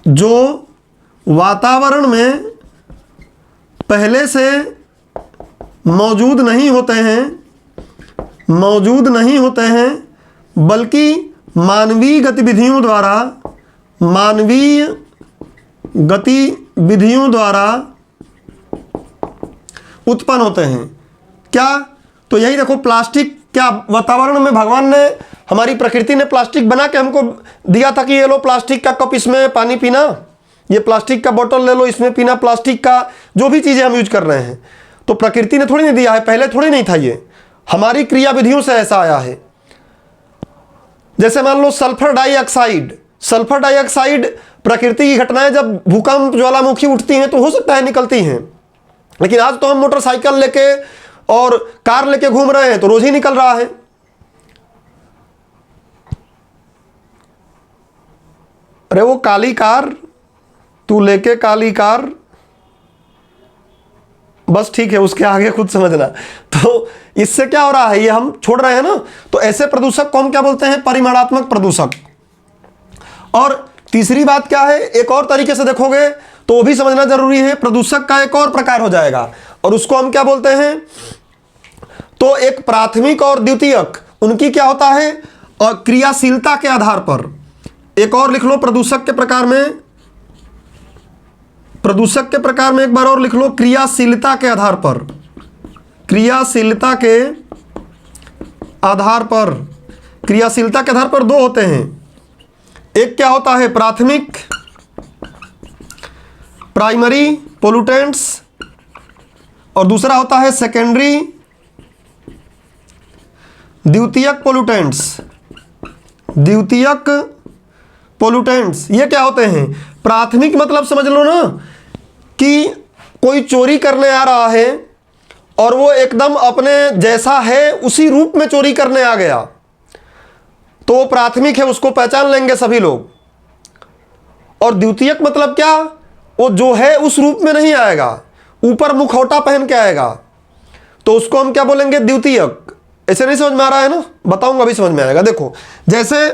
जो वातावरण में पहले से मौजूद नहीं होते हैं बल्कि मानवीय गतिविधियों द्वारा उत्पन्न होते हैं। क्या, तो यही देखो प्लास्टिक, क्या वातावरण में भगवान ने, हमारी प्रकृति ने प्लास्टिक बना के हमको दिया था कि ये लो प्लास्टिक का कप, इसमें पानी पीना, ये प्लास्टिक का बोतल ले लो, इसमें पीना, प्लास्टिक का जो भी चीज़ें हम यूज कर रहे हैं, तो प्रकृति ने थोड़ी नहीं दिया है, पहले थोड़ी नहीं था, ये हमारी क्रिया विधियों से ऐसा आया है। जैसे मान लो सल्फर डाइऑक्साइड, सल्फर डाइऑक्साइड प्रकृति की घटनाएं, जब भूकंप ज्वालामुखी उठती हैं तो हो सकता है निकलती हैं, लेकिन आज तो हम मोटरसाइकिल लेके और कार लेके घूम रहे हैं तो रोज ही निकल रहा है। अरे वो काली कार, तू लेके काली कार, बस ठीक है, उसके आगे खुद समझना। तो इससे क्या हो रहा है, ये हम छोड़ रहे हैं ना। तो ऐसे प्रदूषक को हम क्या बोलते हैं, परिमाणात्मक प्रदूषक। और तीसरी बात क्या है, एक और तरीके से देखोगे तो वो भी समझना जरूरी है। प्रदूषक का एक और प्रकार हो जाएगा और उसको हम क्या बोलते हैं, तो एक प्राथमिक और द्वितीयक, उनकी क्या होता है, और क्रियाशीलता के आधार पर। एक और लिख लो प्रदूषक के प्रकार में, प्रदूषक के प्रकार में एक बार और लिख लो, क्रियाशीलता के आधार पर। क्रियाशीलता के आधार पर, क्रियाशीलता के आधार पर दो होते हैं। एक क्या होता है, प्राथमिक, प्राइमरी पोल्यूटेंट्स, और दूसरा होता है सेकेंडरी, द्वितीयक पोल्यूटेंट्स। द्वितीयक पोल्यूटेंट्स ये क्या होते हैं, प्राथमिक मतलब समझ लो ना कि कोई चोरी करने आ रहा है और वो एकदम अपने जैसा है उसी रूप में चोरी करने आ गया, तो वो प्राथमिक है, उसको पहचान लेंगे सभी लोग। और द्वितीयक मतलब क्या, वो जो है उस रूप में नहीं आएगा, ऊपर मुखौटा पहन के आएगा, तो उसको हम क्या बोलेंगे, द्वितीयक। ऐसे नहीं समझ में आ रहा है ना, बताऊंगा अभी समझ में आएगा। देखो जैसे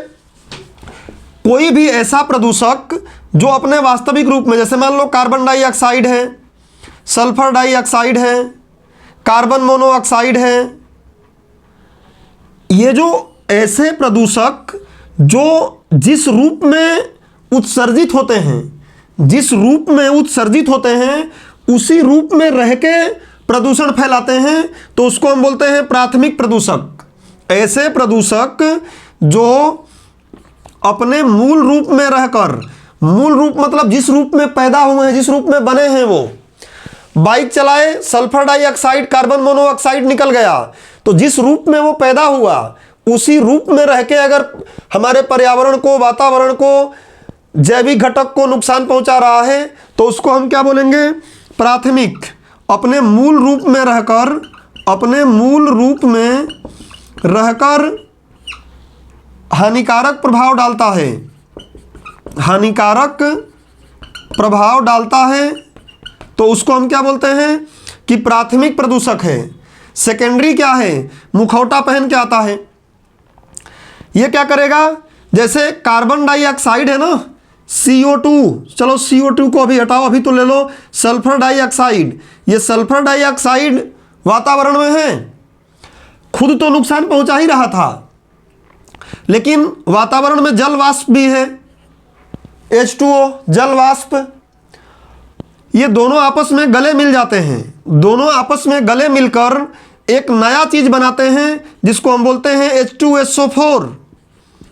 कोई भी ऐसा प्रदूषक जो अपने वास्तविक रूप में, जैसे मान लो कार्बन डाइऑक्साइड है, सल्फर डाइऑक्साइड है, कार्बन मोनोऑक्साइड है, ये जो ऐसे प्रदूषक जो जिस रूप में उत्सर्जित होते हैं, जिस रूप में उत्सर्जित होते हैं उसी रूप में रह के प्रदूषण फैलाते हैं, तो उसको हम बोलते हैं प्राथमिक प्रदूषक। ऐसे प्रदूषक जो अपने मूल रूप में रहकर, मूल रूप मतलब जिस रूप में पैदा हुए हैं, जिस रूप में बने हैं, वो बाइक चलाए, सल्फर डाइऑक्साइड, कार्बन मोनोऑक्साइड निकल गया, तो जिस रूप में वो पैदा हुआ उसी रूप में रह के अगर हमारे पर्यावरण को, वातावरण को, जैविक घटक को नुकसान पहुंचा रहा है, तो उसको हम क्या बोलेंगे, प्राथमिक। अपने मूल रूप में रहकर हानिकारक प्रभाव डालता है, तो उसको हम क्या बोलते हैं कि प्राथमिक प्रदूषक है। सेकेंडरी क्या है? मुखौटा पहन के आता है। ये क्या करेगा? जैसे कार्बन डाइऑक्साइड है ना, CO2, चलो CO2 को अभी हटाओ, अभी तो ले लो सल्फर डाइऑक्साइड। ये सल्फर डाइऑक्साइड वातावरण में है, खुद तो नुकसान पहुंचा ही रहा था, लेकिन वातावरण में जल वाष्प भी है, H2O जल वाष्प। ये दोनों आपस में गले मिल जाते हैं, दोनों आपस में गले मिलकर एक नया चीज बनाते हैं जिसको हम बोलते हैं H2SO4,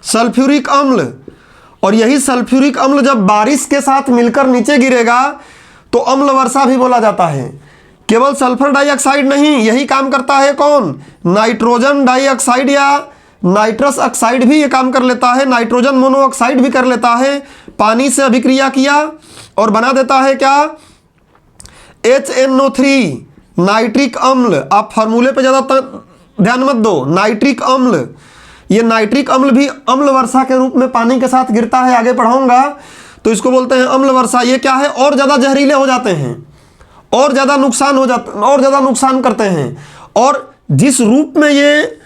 सल्फ्यूरिक अम्ल। और यही सल्फ्यूरिक अम्ल जब बारिश के साथ मिलकर नीचे गिरेगा तो अम्ल वर्षा भी बोला जाता है। केवल सल्फर डाइऑक्साइड नहीं, यही काम करता है कौन? नाइट्रोजन डाइऑक्साइड या नाइट्रस ऑक्साइड भी ये काम कर लेता है, नाइट्रोजन मोनोऑक्साइड भी कर लेता है। पानी से अभिक्रिया किया और बना देता है क्या? HNO3, नाइट्रिक अम्ल। आप फार्मूले पे ज़्यादा ध्यान मत दो, नाइट्रिक अम्ल। ये नाइट्रिक अम्ल भी अम्ल वर्षा के रूप में पानी के साथ गिरता है, आगे पढ़ाऊंगा, तो इसको बोलते हैं अम्ल वर्षा। ये क्या है? और ज़्यादा जहरीले हो जाते हैं, और ज़्यादा नुकसान करते हैं। और जिस रूप में ये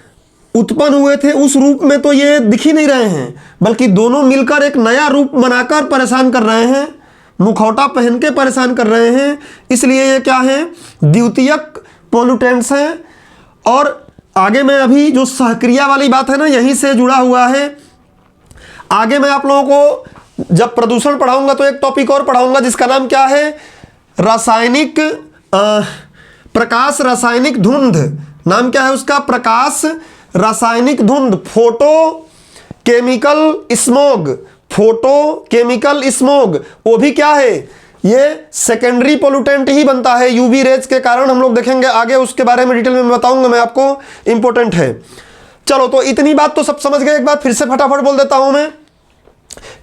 उत्पन्न हुए थे उस रूप में तो ये दिख ही नहीं रहे हैं, बल्कि दोनों मिलकर एक नया रूप बनाकर परेशान कर रहे हैं, मुखौटा पहन के परेशान कर रहे हैं। इसलिए ये क्या है? द्वितीयक पोल्यूटेंट्स हैं। और आगे मैं अभी जो सहक्रिया वाली बात है ना, यहीं से जुड़ा हुआ है। आगे मैं आप लोगों को जब प्रदूषण पढ़ाऊंगा तो एक टॉपिक और पढ़ाऊंगा जिसका नाम क्या है? रासायनिक प्रकाश रासायनिक धुंध। नाम क्या है उसका? प्रकाश रासायनिक धुंध, फोटो केमिकल स्मोग। वो भी क्या है? ये सेकेंडरी पोल्यूटेंट ही बनता है यूवी रेज के कारण। हम लोग देखेंगे आगे, उसके बारे में डिटेल में बताऊंगा मैं आपको, इंपॉर्टेंट है। चलो, तो इतनी बात तो सब समझ गए। एक बार फिर से फटाफट बोल देता हूं मैं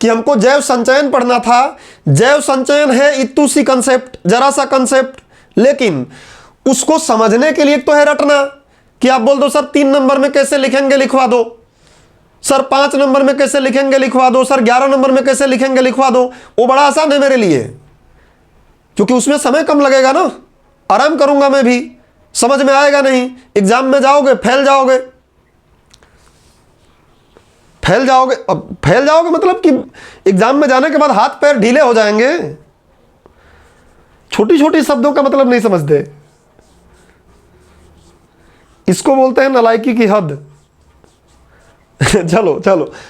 कि हमको जैव संचयन पढ़ना था। जैव संचयन है इतू सी कंसेप्ट, जरा सा कंसेप्ट, लेकिन उसको समझने के लिए तो है रटना कि आप बोल दो सर 3 नंबर में कैसे लिखेंगे, लिखवा दो। सर 5 नंबर में कैसे लिखेंगे, लिखवा दो। सर 11 नंबर में कैसे लिखेंगे, लिखवा दो। वो बड़ा आसान है मेरे लिए, क्योंकि उसमें समय कम लगेगा ना, आराम करूंगा मैं भी, समझ में आएगा नहीं। एग्जाम में जाओगे फेल जाओगे। अब फेल जाओगे मतलब कि एग्जाम में जाने के बाद हाथ पैर ढीले हो जाएंगे। छोटी छोटी शब्दों का मतलब नहीं समझते, इसको बोलते हैं नालायकी की हद। चलो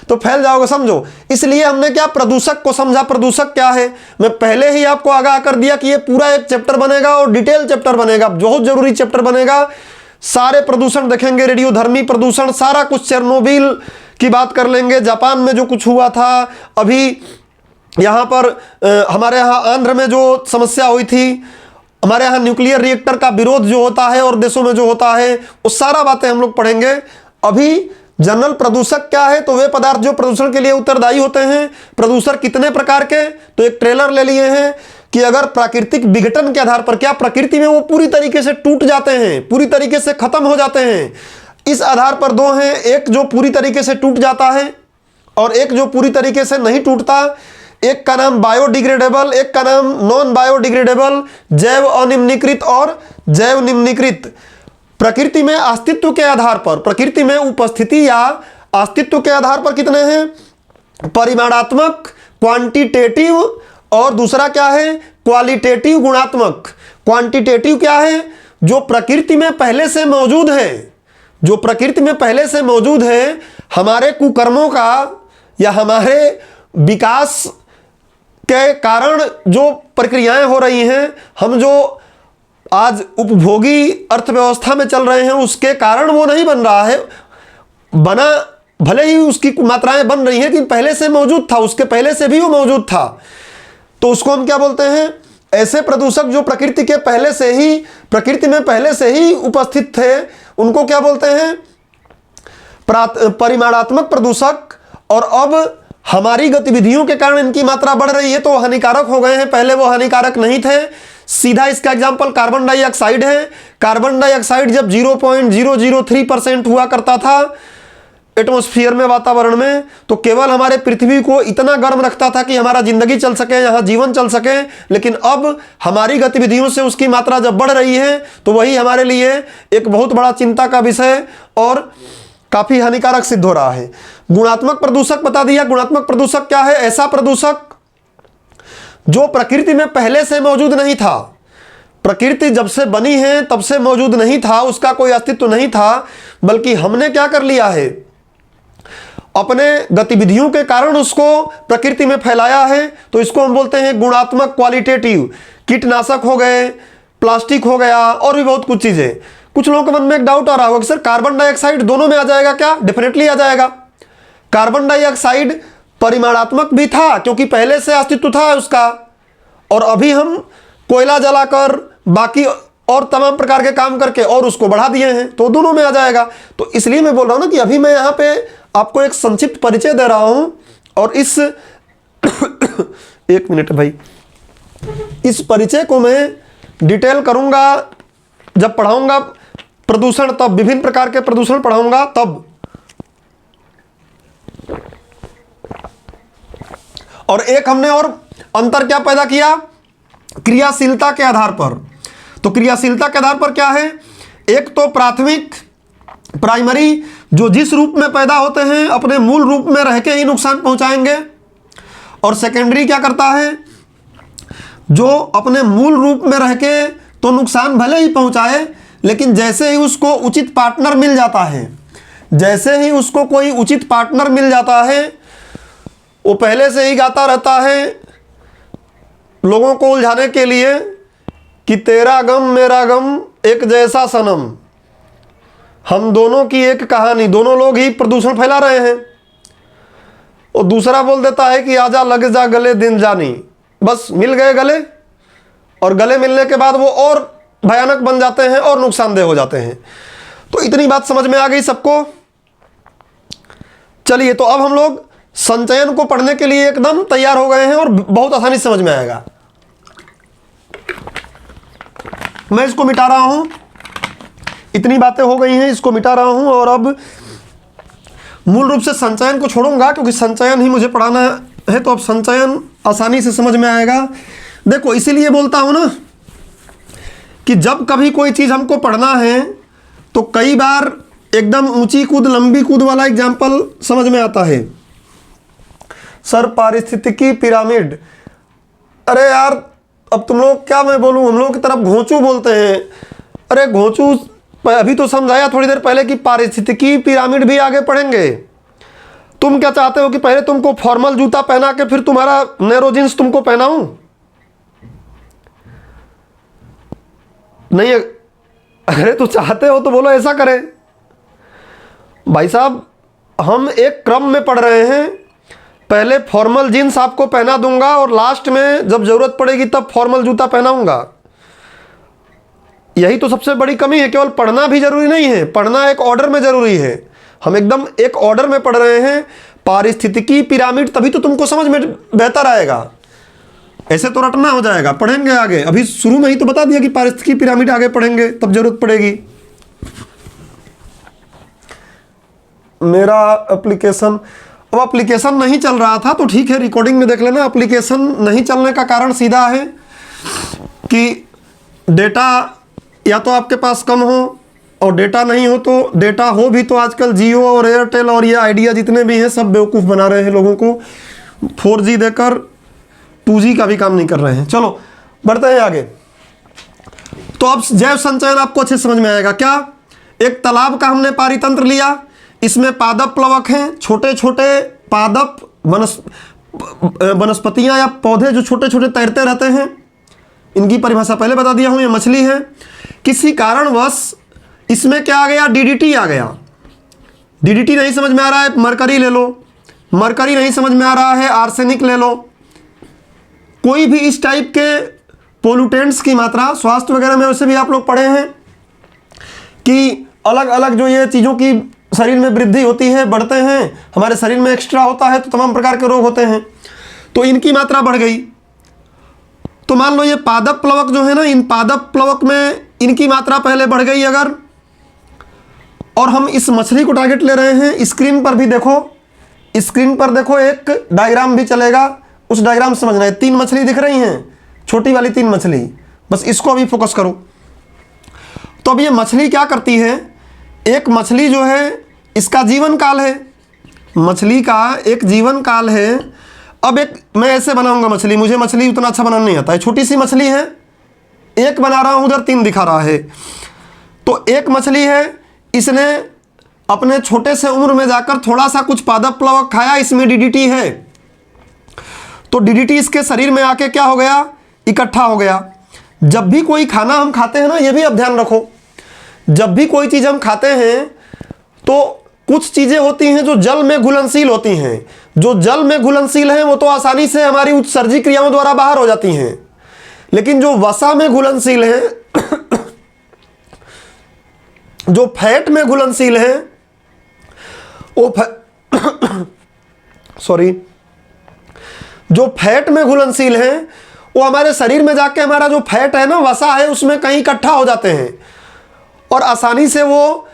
तो फैल जाओगे, समझो। इसलिए हमने क्या प्रदूषक को समझा। प्रदूषक क्या है? मैं पहले ही आपको आगाह कर दिया कि ये पूरा एक चैप्टर बनेगा और डिटेल चैप्टर बनेगा, बहुत जरूरी चैप्टर बनेगा। सारे प्रदूषण देखेंगे, रेडियोधर्मी प्रदूषण, सारा कुछ। चेरनोबिल की बात कर लेंगे, जापान में जो कुछ हुआ था, अभी यहाँ पर हमारे यहाँ आंध्र में जो समस्या हुई थी, हमारे यहाँ न्यूक्लियर रिएक्टर का विरोध जो होता है और देशों में जो होता है, वो सारा बातें हम लोग पढ़ेंगे। अभी जनरल प्रदूषक क्या है? तो वे पदार्थ जो प्रदूषण के लिए उत्तरदायी होते हैं। प्रदूषण कितने प्रकार के? तो एक ट्रेलर ले लिए हैं कि अगर प्राकृतिक विघटन के आधार पर, क्या प्रकृति में वो पूरी तरीके से टूट जाते हैं, पूरी तरीके से खत्म हो जाते हैं, इस आधार पर 2 हैं। एक जो पूरी तरीके से टूट जाता है और एक जो पूरी तरीके से नहीं टूटता। एक का नाम बायोडिग्रेडेबल, एक का नाम नॉन बायोडिग्रेडेबल, जैव अनिम्नीकृत और जैव निम्नीकृत। प्रकृति में अस्तित्व के आधार पर, प्रकृति में उपस्थिति या अस्तित्व के आधार पर कितने हैं? परिमाणात्मक, क्वांटिटेटिव, और दूसरा क्या है? क्वालिटेटिव, गुणात्मक। क्वांटिटेटिव क्या है? जो प्रकृति में पहले से मौजूद है, जो प्रकृति में पहले से मौजूद है, हमारे कुकर्मों का या हमारे विकास के कारण जो प्रक्रियाएं हो रही हैं, हम जो आज उपभोगी अर्थव्यवस्था में चल रहे हैं, उसके कारण वो नहीं बन रहा है। बना भले ही उसकी मात्राएं बन रही हैं, लेकिन पहले से मौजूद था, उसके पहले से भी वो मौजूद था। तो उसको हम क्या बोलते हैं? ऐसे प्रदूषक जो प्रकृति के पहले से ही, प्रकृति में पहले से ही उपस्थित थे, उनको क्या बोलते हैं? परिमाणात्मक प्रदूषक। और अब हमारी गतिविधियों के कारण इनकी मात्रा बढ़ रही है तो हानिकारक हो गए हैं, पहले वो हानिकारक नहीं थे। सीधा इसका एग्जाम्पल कार्बन डाइऑक्साइड है। कार्बन डाइऑक्साइड जब 0.003% हुआ करता था एटमॉस्फेयर में, वातावरण में, तो केवल हमारे पृथ्वी को इतना गर्म रखता था कि हमारा जिंदगी चल सके, यहाँ जीवन चल सके। लेकिन अब हमारी गतिविधियों से उसकी मात्रा जब बढ़ रही है तो वही हमारे लिए एक बहुत बड़ा चिंता का विषय और काफी हानिकारक सिद्ध हो रहा है। गुणात्मक प्रदूषक बता दिया। गुणात्मक प्रदूषक क्या है? ऐसा प्रदूषक जो प्रकृति में पहले से मौजूद नहीं था, प्रकृति जब से बनी है तब से मौजूद नहीं था, उसका कोई अस्तित्व नहीं था, बल्कि हमने क्या कर लिया है, अपने गतिविधियों के कारण उसको प्रकृति में फैलाया है। तो इसको हम बोलते हैं गुणात्मक, क्वालिटेटिव। कीटनाशक हो गए, प्लास्टिक हो गया और भी बहुत कुछ चीजें। कुछ लोगों के मन में एक डाउट आ रहा होगा कि सर कार्बन डाइऑक्साइड दोनों में आ जाएगा क्या? डेफिनेटली आ जाएगा। कार्बन डाइऑक्साइड परिमाणात्मक भी था क्योंकि पहले से अस्तित्व था उसका, और अभी हम कोयला जलाकर बाकी और तमाम प्रकार के काम करके और उसको बढ़ा दिए हैं, तो दोनों में आ जाएगा। तो इसलिए मैं बोल रहा हूं ना कि अभी मैं यहां पे आपको एक संक्षिप्त परिचय दे रहा हूं, और इस एक मिनट भाई, इस परिचय को मैं डिटेल करूंगा जब पढ़ाऊंगा प्रदूषण, तब विभिन्न प्रकार के प्रदूषण पढ़ाऊंगा तब। और एक हमने और अंतर क्या पैदा किया? क्रियाशीलता के आधार पर। तो क्रियाशीलता के आधार पर क्या है? एक तो प्राथमिक, प्राइमरी, जो जिस रूप में पैदा होते हैं अपने मूल रूप में रह के ही नुकसान पहुंचाएंगे, और सेकेंडरी क्या करता है, जो अपने मूल रूप में रह के तो नुकसान भले ही पहुंचाए, लेकिन जैसे ही उसको उचित पार्टनर मिल जाता है, जैसे ही उसको कोई उचित पार्टनर मिल जाता है, वो पहले से ही गाता रहता है लोगों को उलझाने के लिए कि तेरा गम मेरा गम एक जैसा सनम, हम दोनों की एक कहानी। दोनों लोग ही प्रदूषण फैला रहे हैं। और दूसरा बोल देता है कि आजा लग जा गले दिन जानी, बस मिल गए गले, और गले मिलने के बाद वो और भयानक बन जाते हैं और नुकसानदेह हो जाते हैं। तो इतनी बात समझ में आ गई सबको? चलिए, तो अब हम लोग संचयन को पढ़ने के लिए एकदम तैयार हो गए हैं और बहुत आसानी से समझ में आएगा। मैं इसको मिटा रहा हूं, इतनी बातें हो गई हैं, इसको मिटा रहा हूं, और अब मूल रूप से संचयन को छोड़ूंगा क्योंकि संचयन ही मुझे पढ़ाना है, तो अब संचयन आसानी से समझ में आएगा। देखो, इसीलिए बोलता हूं ना कि जब कभी कोई चीज़ हमको पढ़ना है तो कई बार एकदम ऊंची कूद लंबी कूद वाला एग्जाम्पल समझ में आता है। सर पारिस्थितिकी पिरामिड, अरे यार अब तुम लोग क्या मैं बोलूं, हम लोग की तरफ घोंचू बोलते हैं। अरे घोंचू अभी तो समझाया थोड़ी देर पहले कि पारिस्थितिकी पिरामिड भी आगे पढ़ेंगे। तुम क्या चाहते हो कि पहले तुमको फॉर्मल जूता पहना के फिर तुम्हारा नैरो जींस तुमको पहनाऊं? नहीं, अरे तो चाहते हो तो बोलो ऐसा करें। भाई साहब, हम एक क्रम में पढ़ रहे हैं, पहले फॉर्मल जीन्स आपको पहना दूंगा और लास्ट में जब जरूरत पड़ेगी तब फॉर्मल जूता पहनाऊंगा। यही तो सबसे बड़ी कमी है। केवल पढ़ना भी जरूरी नहीं है, पढ़ना एक ऑर्डर में जरूरी है। हम एकदम एक ऑर्डर में पढ़ रहे हैं पारिस्थितिकी पिरामिड, तभी तो तुमको समझ में बेहतर आएगा। ऐसे तो रटना हो जाएगा, पढ़ेंगे आगे। अभी शुरू में ही तो बता दिया कि पारिस्थितिकी पिरामिड आगे पढ़ेंगे तब जरूरत पड़ेगी। मेरा एप्लीकेशन, अब एप्लीकेशन नहीं चल रहा था तो ठीक है, रिकॉर्डिंग में देख लेना। एप्लीकेशन नहीं चलने का कारण सीधा है कि डेटा या तो आपके पास कम हो, और डेटा नहीं हो तो, डेटा हो भी तो आजकल जियो और एयरटेल और ये आइडिया जितने भी हैं सब बेवकूफ़ बना रहे हैं लोगों को। 4G देकर 2G का भी काम नहीं कर रहे हैं। चलो बढ़ते हैं आगे। तो अब जैव संचयन आपको अच्छे समझ में आएगा। क्या? एक तालाब का हमने पारितंत्र लिया, इसमें पादप प्लवक हैं, छोटे छोटे पादप वनस्पतियां या पौधे जो छोटे छोटे तैरते रहते हैं। इनकी परिभाषा पहले बता दिया हूं, ये मछली है। किसी कारणवश इसमें क्या आ गया? DDT आ गया। DDT नहीं समझ में आ रहा है, मरकरी ले लो। मरकरी नहीं समझ में आ रहा है, आर्सेनिक ले लो। कोई भी इस टाइप के पोल्यूटेंट्स की मात्रा, स्वास्थ्य वगैरह में वैसे भी आप लोग पढ़े हैं कि अलग अलग जो ये चीज़ों की शरीर में वृद्धि होती है, बढ़ते हैं, हमारे शरीर में एक्स्ट्रा होता है तो तमाम प्रकार के रोग होते हैं। तो इनकी मात्रा बढ़ गई तो मान लो ये पादप प्लवक जो है ना, इन पादप प्लवक में इनकी मात्रा पहले बढ़ गई अगर, और हम इस मछली को टारगेट ले रहे हैं, स्क्रीन पर भी देखो, स्क्रीन पर देखो एक डायग्राम भी चलेगा, उस डायग्राम समझना है। 3 मछली दिख रही हैं, छोटी वाली 3 मछली, बस इसको अभी फोकस करो। तो अब ये मछली क्या करती है, एक मछली जो है इसका जीवन काल है, मछली का एक जीवन काल है। अब एक मैं ऐसे बनाऊंगा मछली, मुझे मछली उतना अच्छा बनाना नहीं आता है, छोटी सी मछली है, एक बना रहा हूं, उधर 3 दिखा रहा है। तो एक मछली है, इसने अपने छोटे से उम्र में जाकर थोड़ा सा कुछ पादप प्लवक खाया, इसमें डीडीटी है, तो डीडीटी इसके शरीर में आके क्या हो गया, इकट्ठा हो गया। जब भी कोई खाना हम खाते हैं ना, ये भी अब ध्यान रखो, जब भी कोई चीज़ हम खाते हैं तो कुछ चीज़ें होती हैं जो जल में घुलनशील होती हैं, जो जल में घुलनशील हैं वो तो आसानी से हमारी उत्सर्जी क्रियाओं द्वारा बाहर हो जाती हैं, लेकिन जो वसा में घुलनशील है जो फैट में घुलनशील है वो जो फैट में घुलनशील है वो हमारे शरीर में जाके हमारा जो फैट है ना, वसा है, उसमें कहीं इकट्ठा हो जाते हैं और आसानी से वो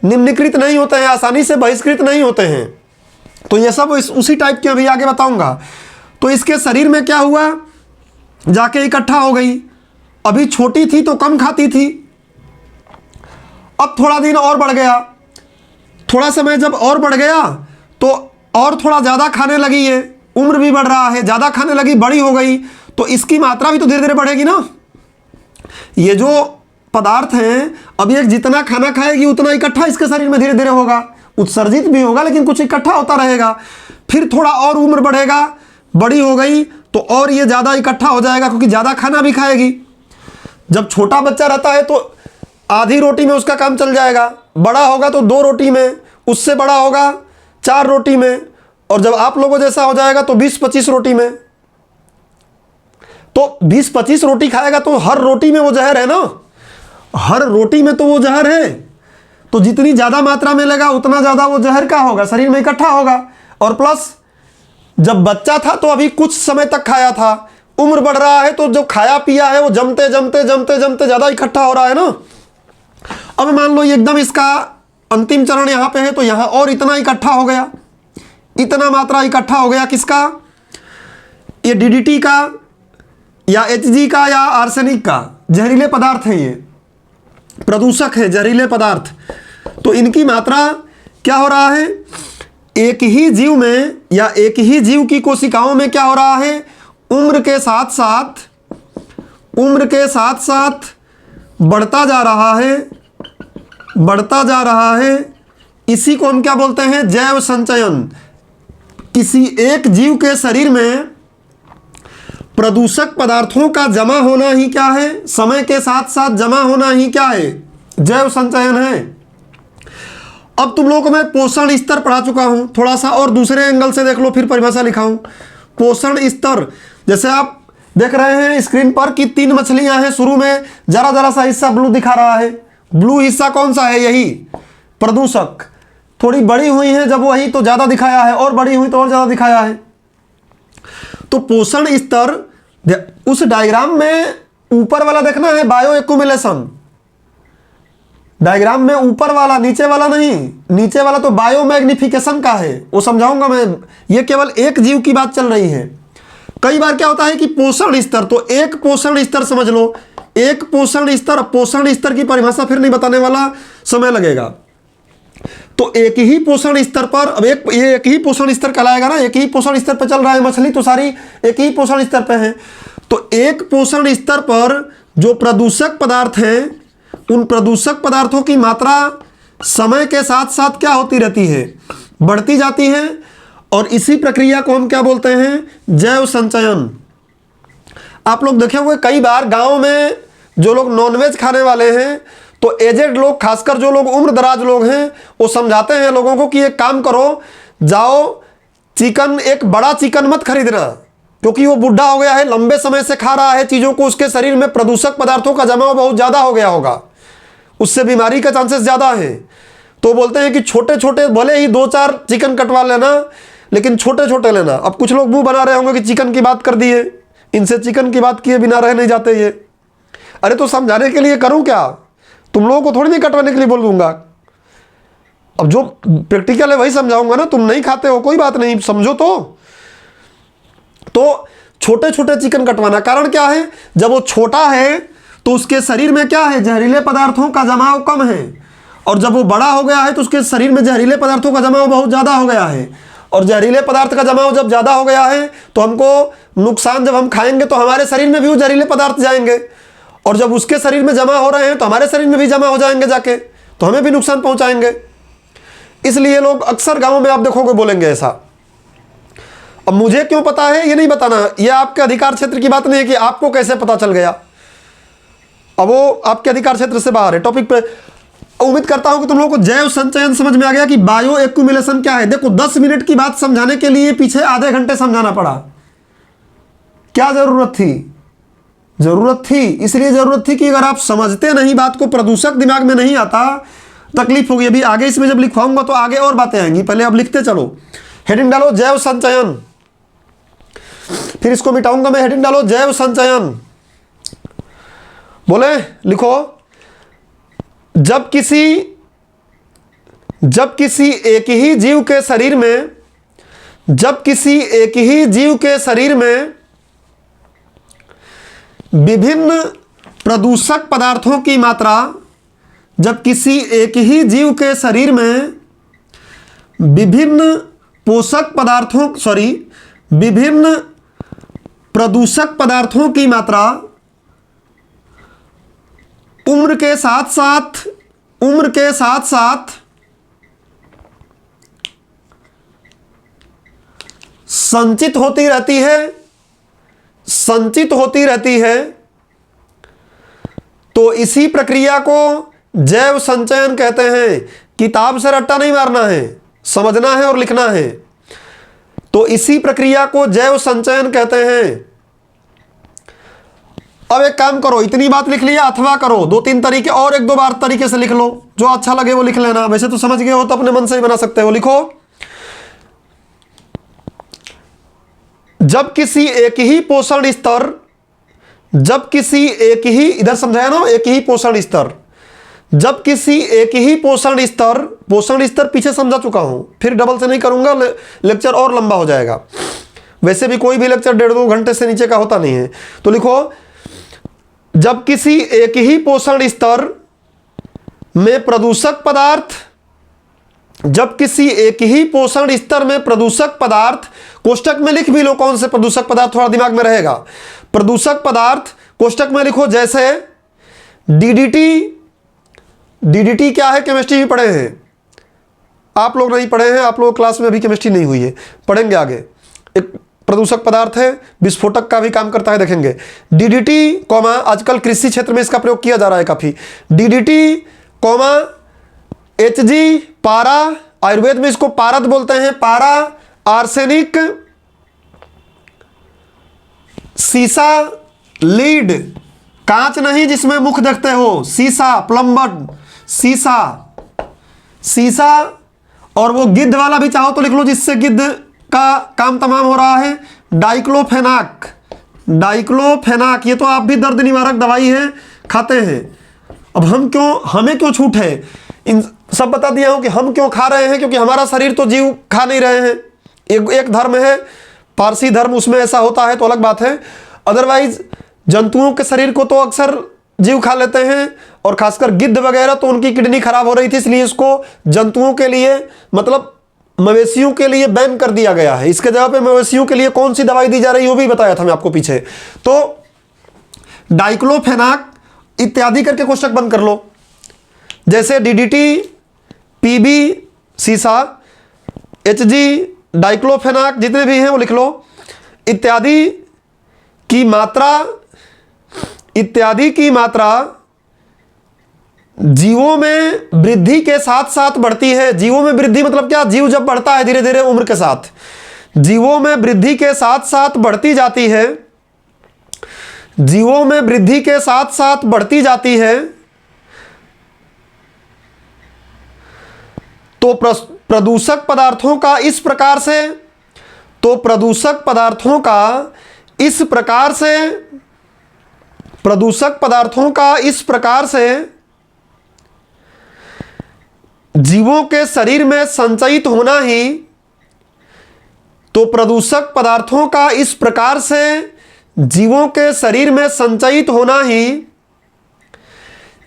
निम्नीकृत नहीं होते हैं, आसानी से बहिष्कृत नहीं होते हैं। तो ये सब उसी टाइप के अभी आगे बताऊंगा। तो इसके शरीर में क्या हुआ, जाके इकट्ठा हो गई। अभी छोटी थी तो कम खाती थी, अब थोड़ा दिन और बढ़ गया, थोड़ा समय जब और बढ़ गया तो और थोड़ा ज़्यादा खाने लगी है, उम्र भी बढ़ रहा है, ज़्यादा खाने लगी, बड़ी हो गई, तो इसकी मात्रा भी तो धीरे धीरे बढ़ेगी ना। ये जो पदार्थ हैं, अभी एक जितना खाना खाएगी उतना इकट्ठा इसके शरीर में धीरे धीरे होगा, उत्सर्जित भी होगा लेकिन कुछ इकट्ठा होता रहेगा। फिर थोड़ा और उम्र बढ़ेगा, बड़ी हो गई तो और ये ज़्यादा इकट्ठा हो जाएगा क्योंकि ज़्यादा खाना भी खाएगी। जब छोटा बच्चा रहता है तो आधी रोटी में उसका काम चल जाएगा, बड़ा होगा तो 2 रोटी में, उससे बड़ा होगा 4 रोटी में, और जब आप लोगों जैसा हो जाएगा तो 20-25 रोटी में। तो 20-25 रोटी खाएगा तो हर रोटी में वो जहर है ना, हर रोटी में तो वो जहर है, तो जितनी ज़्यादा मात्रा में लेगा उतना ज़्यादा वो जहर का होगा, शरीर में इकट्ठा होगा। और प्लस जब बच्चा था तो अभी कुछ समय तक खाया था, उम्र बढ़ रहा है तो जो खाया पिया है वो जमते जमते जमते जमते ज़्यादा इकट्ठा हो रहा है ना। अब मान लो ये एकदम इसका अंतिम चरण यहाँ पे है तो यहाँ और इतना इकट्ठा हो गया, इतना मात्रा इकट्ठा हो गया किसका, ये डीडीटी का या एचजी का या आर्सेनिक का, जहरीले पदार्थ है, ये प्रदूषक है, जहरीले पदार्थ। तो इनकी मात्रा क्या हो रहा है, एक ही जीव में या एक ही जीव की कोशिकाओं में क्या हो रहा है, उम्र के साथ साथ बढ़ता जा रहा है, बढ़ता जा रहा है। इसी को हम क्या बोलते हैं, जैव संचयन। किसी एक जीव के शरीर में प्रदूषक पदार्थों का जमा होना ही क्या है, समय के साथ साथ जमा होना ही क्या है, जैव संचयन है। अब तुम लोगों को मैं पोषण स्तर पढ़ा चुका हूं, थोड़ा सा और दूसरे एंगल से देख लो, फिर परिभाषा लिखाऊं। पोषण स्तर, जैसे आप देख रहे हैं स्क्रीन पर कि 3 मछलियां हैं, शुरू में जरा जरा सा हिस्सा ब्लू दिखा रहा है, ब्लू हिस्सा कौन सा है, यही प्रदूषक। थोड़ी बड़ी हुई है जब वही तो ज़्यादा दिखाया है, और बड़ी हुई तो और ज़्यादा दिखाया है। तो पोषण स्तर उस डायग्राम में ऊपर वाला देखना है, बायो एक्यूमुलेशन। डायग्राम में ऊपर वाला, नीचे वाला नहीं, नीचे वाला तो बायो मैग्निफिकेशन का है, वो समझाऊंगा मैं। ये केवल एक जीव की बात चल रही है। कई बार क्या होता है कि पोषण स्तर, तो एक पोषण स्तर समझ लो, एक पोषण स्तर, पोषण स्तर की परिभाषा फिर नहीं बताने वाला, समय लगेगा। तो एक ही पोषण स्तर पर, अब एक ही पोषण स्तर कहलाएगा ना, एक ही पोषण स्तर पर चल रहा है, मछली तो सारी एक ही पोषण स्तर पर है। तो एक पोषण स्तर पर जो प्रदूषक पदार्थ हैं, उन प्रदूषक पदार्थों की मात्रा समय के साथ साथ क्या होती रहती है, बढ़ती जाती है, और इसी प्रक्रिया को हम क्या बोलते हैं, जैव संचयन। आप लोग देखे होंगे कई बार गांव में जो लोग नॉनवेज खाने वाले हैं, तो एजेड लोग, खासकर जो लोग उम्र दराज लोग हैं, वो समझाते हैं लोगों को कि एक काम करो, जाओ चिकन, एक बड़ा चिकन मत खरीदना, क्योंकि वो बूढ़ा हो गया है, लंबे समय से खा रहा है चीज़ों को, उसके शरीर में प्रदूषक पदार्थों का जमाव बहुत ज़्यादा हो गया होगा, उससे बीमारी का चांसेस ज़्यादा है। तो बोलते हैं कि छोटे छोटे, भले ही 2-4 चिकन कटवा लेना, लेकिन छोटे छोटे लेना। अब कुछ लोग मुंह बना रहे होंगे कि चिकन की बात कर दिए, इनसे चिकन की बात किए बिना रह नहीं जाते ये। अरे तो समझाने के लिए करूं क्या, तुम लोगों को थोड़ी नहीं कटवाने के लिए बोल दूंगा। अब जो प्रैक्टिकल है वही समझाऊंगा ना, तुम नहीं खाते हो कोई बात नहीं, समझो तो छोटे छोटे चिकन कटवाना। कारण क्या है, जब वो छोटा है तो उसके शरीर में क्या है, जहरीले पदार्थों का जमाव कम है, और जब वो बड़ा हो गया है तो उसके शरीर में जहरीले पदार्थों का जमाव बहुत ज़्यादा हो गया है। और जहरीले पदार्थ का जमाव जब ज़्यादा हो गया है तो हमको नुकसान, जब हम खाएंगे तो हमारे शरीर में भी वो जहरीले पदार्थ जाएंगे, और जब उसके शरीर में जमा हो रहे हैं तो हमारे शरीर में भी जमा हो जाएंगे जाके, तो हमें भी नुकसान पहुंचाएंगे। इसलिए लोग अक्सर गाँव में आप देखोगे बोलेंगे ऐसा। अब मुझे क्यों पता है ये नहीं बताना, यह आपके अधिकार क्षेत्र की बात नहीं है कि आपको कैसे पता चल गया, अब वो आपके अधिकार क्षेत्र से बाहर है। टॉपिक पे उम्मीद करता हूं कि तुम लोगों को जैव संचयन समझ में आ गया कि बायो एक्यूमुलेशन क्या है। देखो 10 मिनट की बात समझाने के लिए पीछे आधे घंटे समझाना पड़ा। क्या जरूरत थी? जरूरत थी, इसलिए जरूरत थी कि अगर आप समझते नहीं बात को, प्रदूषक दिमाग में नहीं आता, तकलीफ होगी। अभी आगे इसमें जब लिखवाऊंगा तो आगे और बातें आएंगी, पहले अब लिखते चलो। हेडिंग डालो जैव संचयन, फिर इसको मिटाऊंगा मैं। हेडिंग डालो जैव संचयन, बोले लिखो, जब किसी एक ही जीव के शरीर में विभिन्न प्रदूषक पदार्थों की मात्रा, जब किसी एक ही जीव के शरीर में विभिन्न प्रदूषक पदार्थों की मात्रा उम्र के साथ साथ संचित होती रहती है, तो इसी प्रक्रिया को जैव संचयन कहते हैं। किताब से रट्टा नहीं मारना है, समझना है और लिखना है। तो इसी प्रक्रिया को जैव संचयन कहते हैं। अब एक काम करो, इतनी बात लिख लिया, अथवा करो 2-3 तरीके और 1-2 बार तरीके से लिख लो, जो अच्छा लगे वो लिख लेना। वैसे तो समझ गए हो तो अपने मन से ही बना सकते हो। लिखो, जब किसी एक ही पोषण स्तर, जब किसी एक ही पोषण स्तर पीछे समझा चुका हूं, फिर डबल से नहीं करूंगा, लेक्चर और लंबा हो जाएगा। वैसे भी कोई भी लेक्चर 1.5-2 घंटे से नीचे का होता नहीं है। तो लिखो, जब किसी एक ही पोषण स्तर में प्रदूषक पदार्थ, कोष्टक में लिख भी लो कौन से प्रदूषक पदार्थ, थोड़ा दिमाग में रहेगा। प्रदूषक पदार्थ कोष्टक में लिखो, जैसे डीडीटी क्या है, केमिस्ट्री भी पढ़े हैं आप लोग, नहीं पढ़े हैं आप लोग, क्लास में अभी केमिस्ट्री नहीं हुई है, पढ़ेंगे आगे। एक प्रदूषक पदार्थ है, विस्फोटक का भी काम करता है, देखेंगे। डीडीटी कॉमा, आजकल कृषि क्षेत्र में इसका प्रयोग किया जा रहा है काफी। डीडीटी कॉमा एचजी पारा, आयुर्वेद में इसको पारद बोलते हैं, पारा, आर्सेनिक, सीसा, लीड, कांच नहीं जिसमें मुख देखते हो, सीसा, प्लम्बर, सीसा, और वो गिद्ध वाला भी चाहो तो लिख लो, जिससे गिद्ध का काम तमाम हो रहा है, डाइक्लोफेनाक, ये तो आप भी दर्द निवारक दवाई है, खाते हैं। अब हमें क्यों छूट है, इन सब बता दिया हूं कि हम क्यों खा रहे हैं, क्योंकि हमारा शरीर तो जीव खा नहीं रहे हैं। एक धर्म है पारसी धर्म, उसमें ऐसा होता है तो अलग बात है। अदरवाइज जंतुओं के शरीर को तो अक्सर जीव खा लेते हैं, और खासकर गिद्ध वगैरह तो उनकी किडनी खराब हो रही थी, इसलिए इसको जंतुओं के लिए, मतलब मवेशियों के लिए बैन कर दिया गया है। इसके जगह पे मवेशियों के लिए कौन सी दवाई दी जा रही है वो भी बताया था मैं आपको पीछे। तो डाइक्लोफेनाक इत्यादि करके कोष्टक बंद कर लो, जैसे डीडीटी, पीबी, सीसा, एचजी, डाइक्लोफेनाक, जितने भी हैं वो लिख लो। इत्यादि की मात्रा जीवों में वृद्धि के साथ साथ बढ़ती है। जीवों में वृद्धि मतलब क्या, जीव जब बढ़ता है धीरे धीरे उम्र के साथ, जीवों में वृद्धि के साथ साथ बढ़ती जाती है, जीवों में वृद्धि के साथ साथ बढ़ती जाती है। तो प्रदूषक पदार्थों का इस इस प्रकार से प्रदूषक पदार्थों का इस प्रकार से जीवों के शरीर में संचयित होना ही, तो प्रदूषक पदार्थों का इस प्रकार से जीवों के शरीर में संचयित होना ही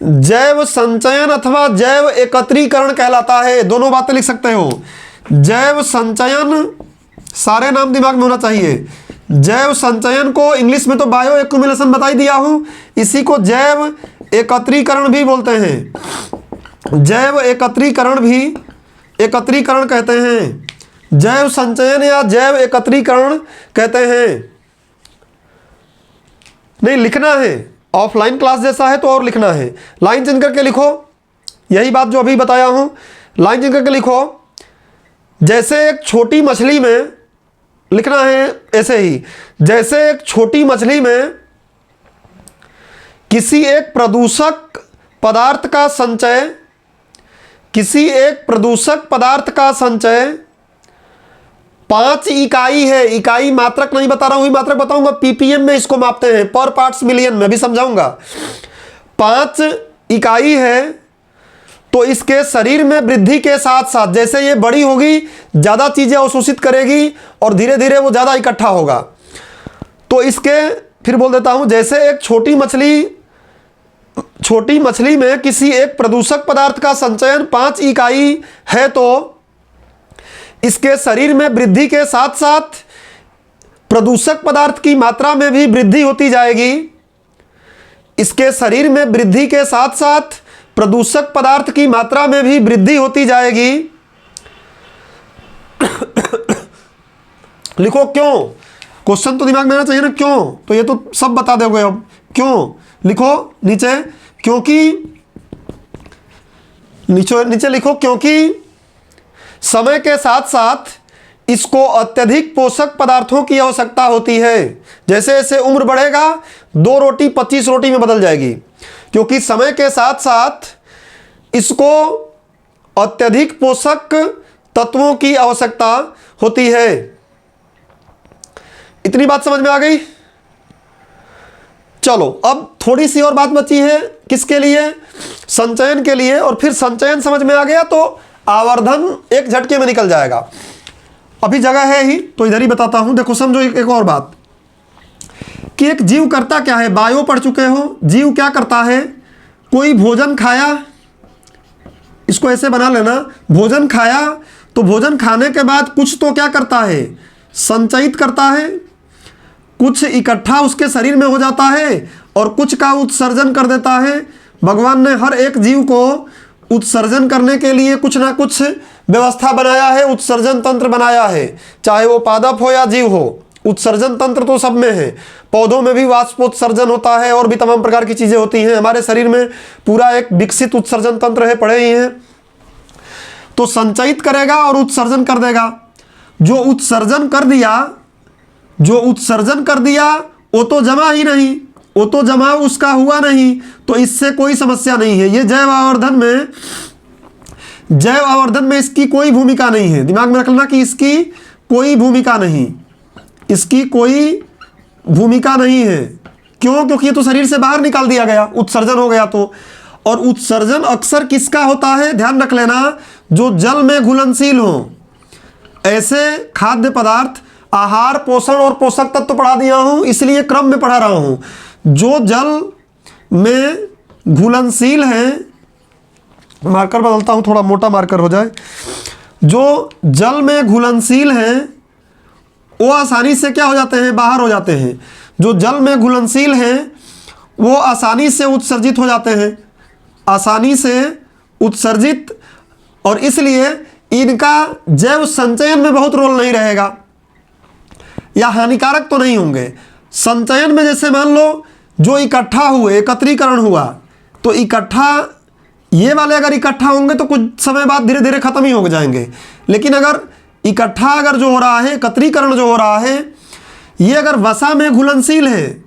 जैव संचयन अथवा जैव एकत्रीकरण कहलाता है। दोनों बातें लिख सकते हो। जैव संचयन, सारे नाम दिमाग में होना चाहिए। जैव संचयन को इंग्लिश में तो बायो एक्यूमुलेशन बता ही दिया हूं, इसी को जैव एकत्रीकरण भी बोलते हैं। जैव एकत्रीकरण भी एकत्रीकरण कहते हैं, जैव संचयन या जैव एकत्रीकरण कहते हैं। नहीं लिखना है, ऑफलाइन क्लास जैसा है तो और लिखना है। लाइन चेंज करके लिखो, यही बात जो अभी बताया हूं, लाइन चेंज करके लिखो। जैसे एक छोटी मछली में, लिखना है ऐसे ही, जैसे एक छोटी मछली में किसी एक प्रदूषक पदार्थ का संचय, किसी एक प्रदूषक पदार्थ का संचय 5 इकाई है। इकाई मात्रक नहीं बता रहा हूं, मात्रक बताऊंगा, पीपीएम में इसको मापते हैं, पर पार्ट्स मिलियन में भी समझाऊंगा। 5 इकाई है, तो इसके शरीर में वृद्धि के साथ साथ जैसे ये बड़ी होगी ज़्यादा चीज़ें अवशोषित करेगी और धीरे धीरे वो ज़्यादा इकट्ठा होगा। तो इसके फिर बोल देता हूँ, जैसे एक छोटी मछली में किसी एक प्रदूषक पदार्थ का संचयन 5 इकाई है, तो इसके शरीर में वृद्धि के साथ साथ प्रदूषक पदार्थ की मात्रा में भी वृद्धि होती जाएगी। इसके शरीर में वृद्धि के साथ साथ प्रदूषक पदार्थ की मात्रा में भी वृद्धि होती जाएगी। लिखो क्यों, क्वेश्चन तो दिमाग में आना चाहिए ना, क्यों, तो ये तो सब बता दोगे अब। क्यों लिखो नीचे, क्योंकि नीचे लिखो, क्योंकि समय के साथ साथ इसको अत्यधिक पोषक पदार्थों की आवश्यकता होती है। जैसे जैसे उम्र बढ़ेगा 2 रोटी 25 रोटी में बदल जाएगी, क्योंकि समय के साथ साथ इसको अत्यधिक पोषक तत्वों की आवश्यकता होती है। इतनी बात समझ में आ गई। चलो अब थोड़ी सी और बात बची है, किसके लिए, संचयन के लिए। और फिर संचयन समझ में आ गया तो आवर्धन एक झटके में निकल जाएगा। अभी जगह है ही तो इधर ही बताता हूं। देखो समझो एक और बात कि एक जीव करता क्या है, बायो पढ़ चुके हो। जीव क्या करता है, कोई भोजन खाया, इसको ऐसे बना लेना, भोजन खाया तो भोजन खाने के बाद कुछ तो क्या करता है, संचयित करता है, कुछ इकट्ठा उसके शरीर में हो जाता है और कुछ का उत्सर्जन कर देता है। भगवान ने हर एक जीव को उत्सर्जन करने के लिए कुछ ना कुछ व्यवस्था बनाया है, उत्सर्जन तंत्र बनाया है, चाहे वो पादप हो या जीव हो। उत्सर्जन तंत्र तो सब में है, पौधों में भी वाष्पोत्सर्जन होता है और भी तमाम प्रकार की चीज़ें होती हैं। हमारे शरीर में पूरा एक विकसित उत्सर्जन तंत्र है, पढ़े ही हैं। तो संचयित करेगा और उत्सर्जन कर देगा। जो उत्सर्जन कर दिया वो तो जमा ही नहीं, वो तो जमा उसका हुआ नहीं, तो इससे कोई समस्या नहीं है। ये जैव आवर्धन में इसकी कोई भूमिका नहीं है। दिमाग में रखना कि इसकी कोई भूमिका नहीं, इसकी कोई भूमिका नहीं है। क्यों, क्योंकि ये तो शरीर से बाहर निकाल दिया गया, उत्सर्जन हो गया तो। और उत्सर्जन अक्सर किसका होता है, ध्यान रख लेना, जो जल में घुलनशील हो। ऐसे खाद्य पदार्थ, आहार, पोषण और पोषक तत्व तो पढ़ा दिया हूं, इसलिए क्रम में पढ़ा रहा हूं। जो जल में घुलनशील है, मार्कर बदलता हूं, थोड़ा मोटा मार्कर हो जाए। जो जल में घुलनशील है वो आसानी से क्या हो जाते हैं, बाहर हो जाते हैं। जो जल में घुलनशील हैं वो आसानी से उत्सर्जित हो जाते हैं, आसानी से उत्सर्जित, और इसलिए इनका जैव संचयन में बहुत रोल नहीं रहेगा या हानिकारक तो नहीं होंगे। संचयन में जैसे मान लो जो इकट्ठा हुए, एकत्रीकरण हुआ, तो इकट्ठा ये वाले अगर इकट्ठा होंगे तो कुछ समय बाद धीरे धीरे खत्म ही हो जाएंगे। लेकिन अगर इकट्ठा अगर जो हो रहा है, एकत्रीकरण जो हो रहा है, ये अगर वसा में घुलनशील है,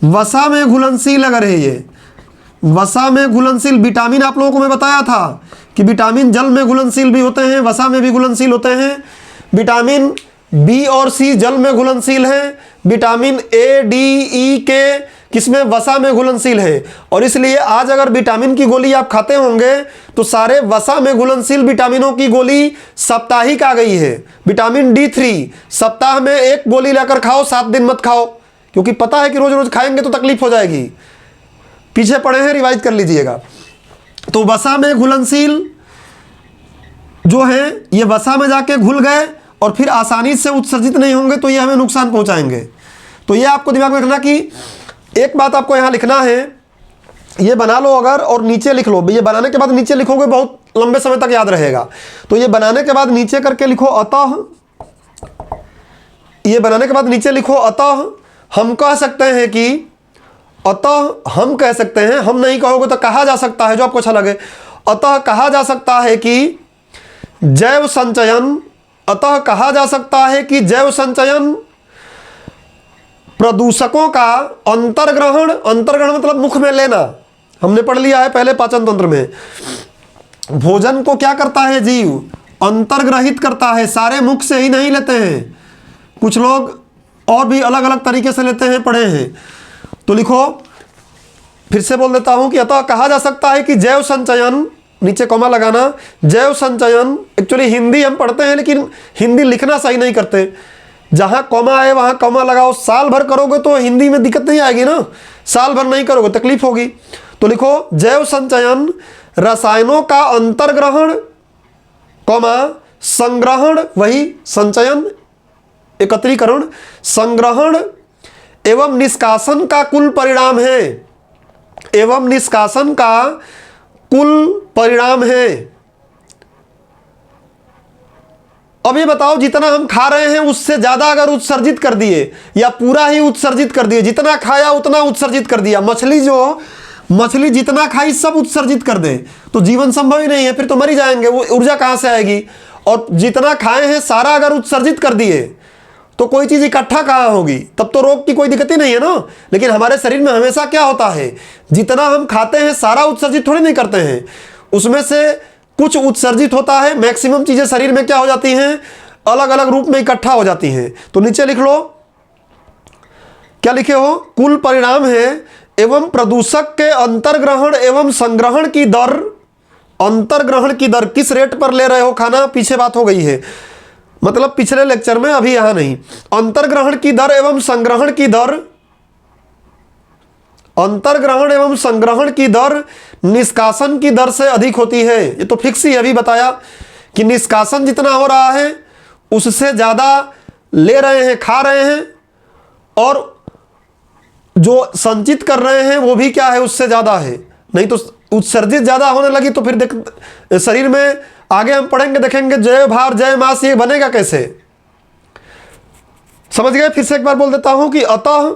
वसा में घुलनशील अगर है, ये वसा में घुलनशील, विटामिन आप लोगों को मैं बताया था कि विटामिन जल में घुलनशील भी होते हैं, वसा में भी घुलनशील होते हैं। विटामिन बी और सी जल में घुलनशील हैं, विटामिन ए, डी, ई, के किसमें, वसा में घुलनशील है। और इसलिए आज अगर विटामिन की गोली आप खाते होंगे तो सारे वसा में घुलनशील विटामिनों की गोली साप्ताहिक आ गई है। विटामिन D3 सप्ताह में 1 गोली लेकर खाओ, 7 दिन मत खाओ, क्योंकि पता है कि रोज रोज खाएंगे तो तकलीफ हो जाएगी। पीछे पड़े हैं, रिवाइज कर लीजिएगा। तो वसा में घुलनशील जो है ये वसा में जाके घुल गए और फिर आसानी से उत्सर्जित नहीं होंगे तो ये हमें नुकसान पहुंचाएंगे। तो ये आपको दिमाग में रखना कि एक बात आपको यहाँ लिखना है, ये बना लो अगर और नीचे लिख लो। ये बनाने के बाद नीचे लिखोगे बहुत लंबे समय तक याद रहेगा। तो ये बनाने के बाद नीचे करके लिखो अतः, ये बनाने के बाद नीचे लिखो अतः हम कह सकते हैं कि, अतः हम कह सकते हैं, हम नहीं कहोगे तो कहा जा सकता है जो आपको अच्छा लगे। अतः कहा जा सकता है कि जैव संचयन, अतः कहा जा सकता है कि जैव संचयन प्रदूषकों का अंतर्ग्रहण, अंतर्ग्रहण मतलब मुख में लेना, हमने पढ़ लिया है पहले पाचन तंत्र में। भोजन को क्या करता है जीव, अंतर्ग्रहित करता है, सारे मुख से ही नहीं लेते हैं, कुछ लोग और भी अलग अलग तरीके से लेते हैं, पढ़े हैं। तो लिखो, फिर से बोल देता हूं कि अतः कहा जा सकता है कि जैव संचयन, नीचे कॉमा लगाना, जैव संचयन। एक्चुअली हिंदी हम पढ़ते हैं लेकिन हिंदी लिखना सही नहीं करते, जहां कॉमा आए वहां कॉमा लगाओ। साल भर करोगे तो हिंदी में दिक्कत नहीं आएगी ना, साल भर नहीं करोगे तकलीफ होगी। तो लिखो जैव संचयन रसायनों का अंतर्ग्रहण, कॉमा संग्रहण, वही संचयन एकत्रीकरण, संग्रहण एवं निष्कासन का कुल परिणाम है, एवं निष्कासन का कुल परिणाम है। अब ये बताओ, जितना हम खा रहे हैं उससे ज्यादा अगर उत्सर्जित कर दिए या पूरा ही उत्सर्जित कर दिए, जितना खाया उतना उत्सर्जित कर दिया, मछली जितना खाई सब उत्सर्जित कर दे तो जीवन संभव ही नहीं है, फिर तो मर ही जाएंगे, वो ऊर्जा कहां से आएगी। और जितना खाए हैं सारा अगर उत्सर्जित कर दिए तो कोई चीज इकट्ठा कहां होगी, तब तो रोग की कोई दिक्कत ही नहीं है ना। लेकिन हमारे शरीर में हमेशा क्या होता है, जितना हम खाते हैं सारा उत्सर्जित थोड़ी नहीं करते हैं, उसमें से कुछ उत्सर्जित होता है। मैक्सिमम चीजें शरीर में क्या हो जाती हैं, अलग अलग रूप में इकट्ठा हो जाती हैं। तो नीचे लिख लो, क्या लिखे हो, कुल परिणाम है एवं प्रदूषक के अंतर्ग्रहण एवं संग्रहण की दर, अंतर्ग्रहण की दर किस रेट पर ले रहे हो खाना, पीछे बात हो गई है, मतलब पिछले लेक्चर में, अभी यहां नहीं। अंतर्ग्रहण की दर एवं संग्रहण की दर, अंतर्ग्रहण एवं संग्रहण की दर निष्कासन की दर से अधिक होती है। ये तो फिक्स ही अभी बताया कि निष्कासन जितना हो रहा है उससे ज्यादा ले रहे हैं, खा रहे हैं, और जो संचित कर रहे हैं वो भी क्या है, उससे ज्यादा है। नहीं तो उत्सर्जित ज्यादा होने लगी तो फिर देख शरीर में आगे हम पढ़ेंगे देखेंगे जय भार जय मास, ये बनेगा कैसे, समझ गए। फिर से एक बार बोल देता हूं कि अतः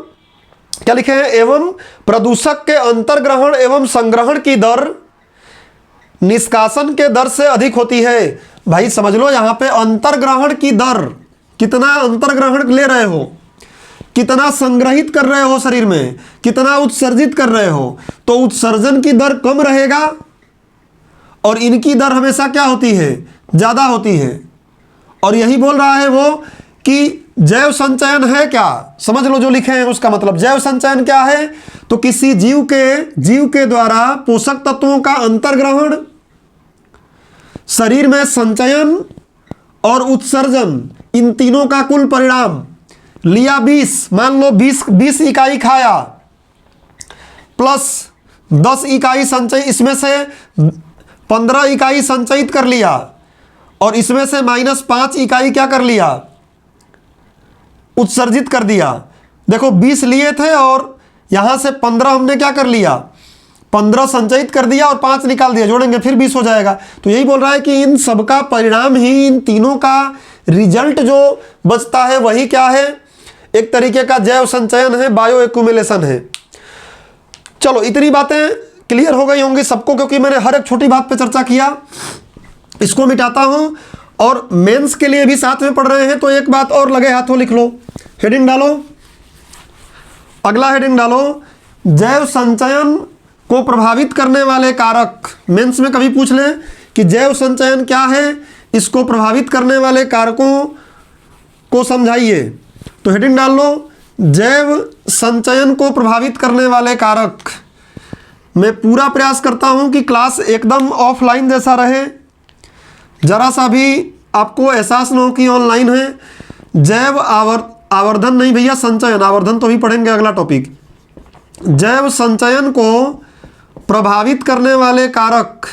क्या लिखे हैं, एवं प्रदूषक के अंतर्ग्रहण एवं संग्रहण की दर निष्कासन के दर से अधिक होती है। भाई समझ लो, यहां पे अंतर्ग्रहण की दर, कितना अंतर्ग्रहण ले रहे हो, कितना संग्रहित कर रहे हो शरीर में, कितना उत्सर्जित कर रहे हो, तो उत्सर्जन की दर कम रहेगा और इनकी दर हमेशा क्या होती है, ज्यादा होती है। और यही बोल रहा है वो कि जैव संचयन है क्या, समझ लो जो लिखे हैं उसका मतलब। जैव संचयन क्या है, तो किसी जीव के द्वारा पोषक तत्वों का अंतर्ग्रहण, शरीर में संचयन और उत्सर्जन, इन तीनों का कुल परिणाम। लिया 20, मान लो 20 इकाई खाया प्लस 10 इकाई संचय, इसमें से 15 इकाई संचयित कर लिया और इसमें से -5 इकाई क्या कर लिया, उत्सर्जित कर दिया। देखो 20 लिए थे और यहां से 15 हमने क्या कर लिया, 15 संचयित कर दिया और 5 निकाल दिया, जोड़ेंगे फिर 20 हो जाएगा। तो यही बोल रहा है कि इन सबका परिणाम ही, इन तीनों का रिजल्ट जो बचता है वही क्या है, एक तरीके का जैव संचयन है, बायो एक्यूमुलेशन है। चलो इतनी बातें क्लियर हो गई होंगी सबको, क्योंकि मैंने हर एक छोटी बात पे चर्चा किया। इसको मिटाता हूं और मेंस के लिए भी साथ में पढ़ रहे हैं तो एक बात और लगे हाथों लिख लो, हेडिंग डालो, अगला हेडिंग डालो, जैव संचयन को प्रभावित करने वाले कारक। मेंस में कभी पूछ लें कि जैव संचयन क्या है, इसको प्रभावित करने वाले कारकों को समझाइए। तो हेडिंग डाल लो, जैव संचयन को प्रभावित करने वाले कारक। मैं पूरा प्रयास करता हूं कि क्लास एकदम ऑफलाइन जैसा रहे, जरा सा भी आपको एहसास न हो कि ऑनलाइन है। जैव आवर्धन नहीं भैया, संचयन, आवर्धन तो भी पढ़ेंगे अगला टॉपिक। जैव संचयन को प्रभावित करने वाले कारक,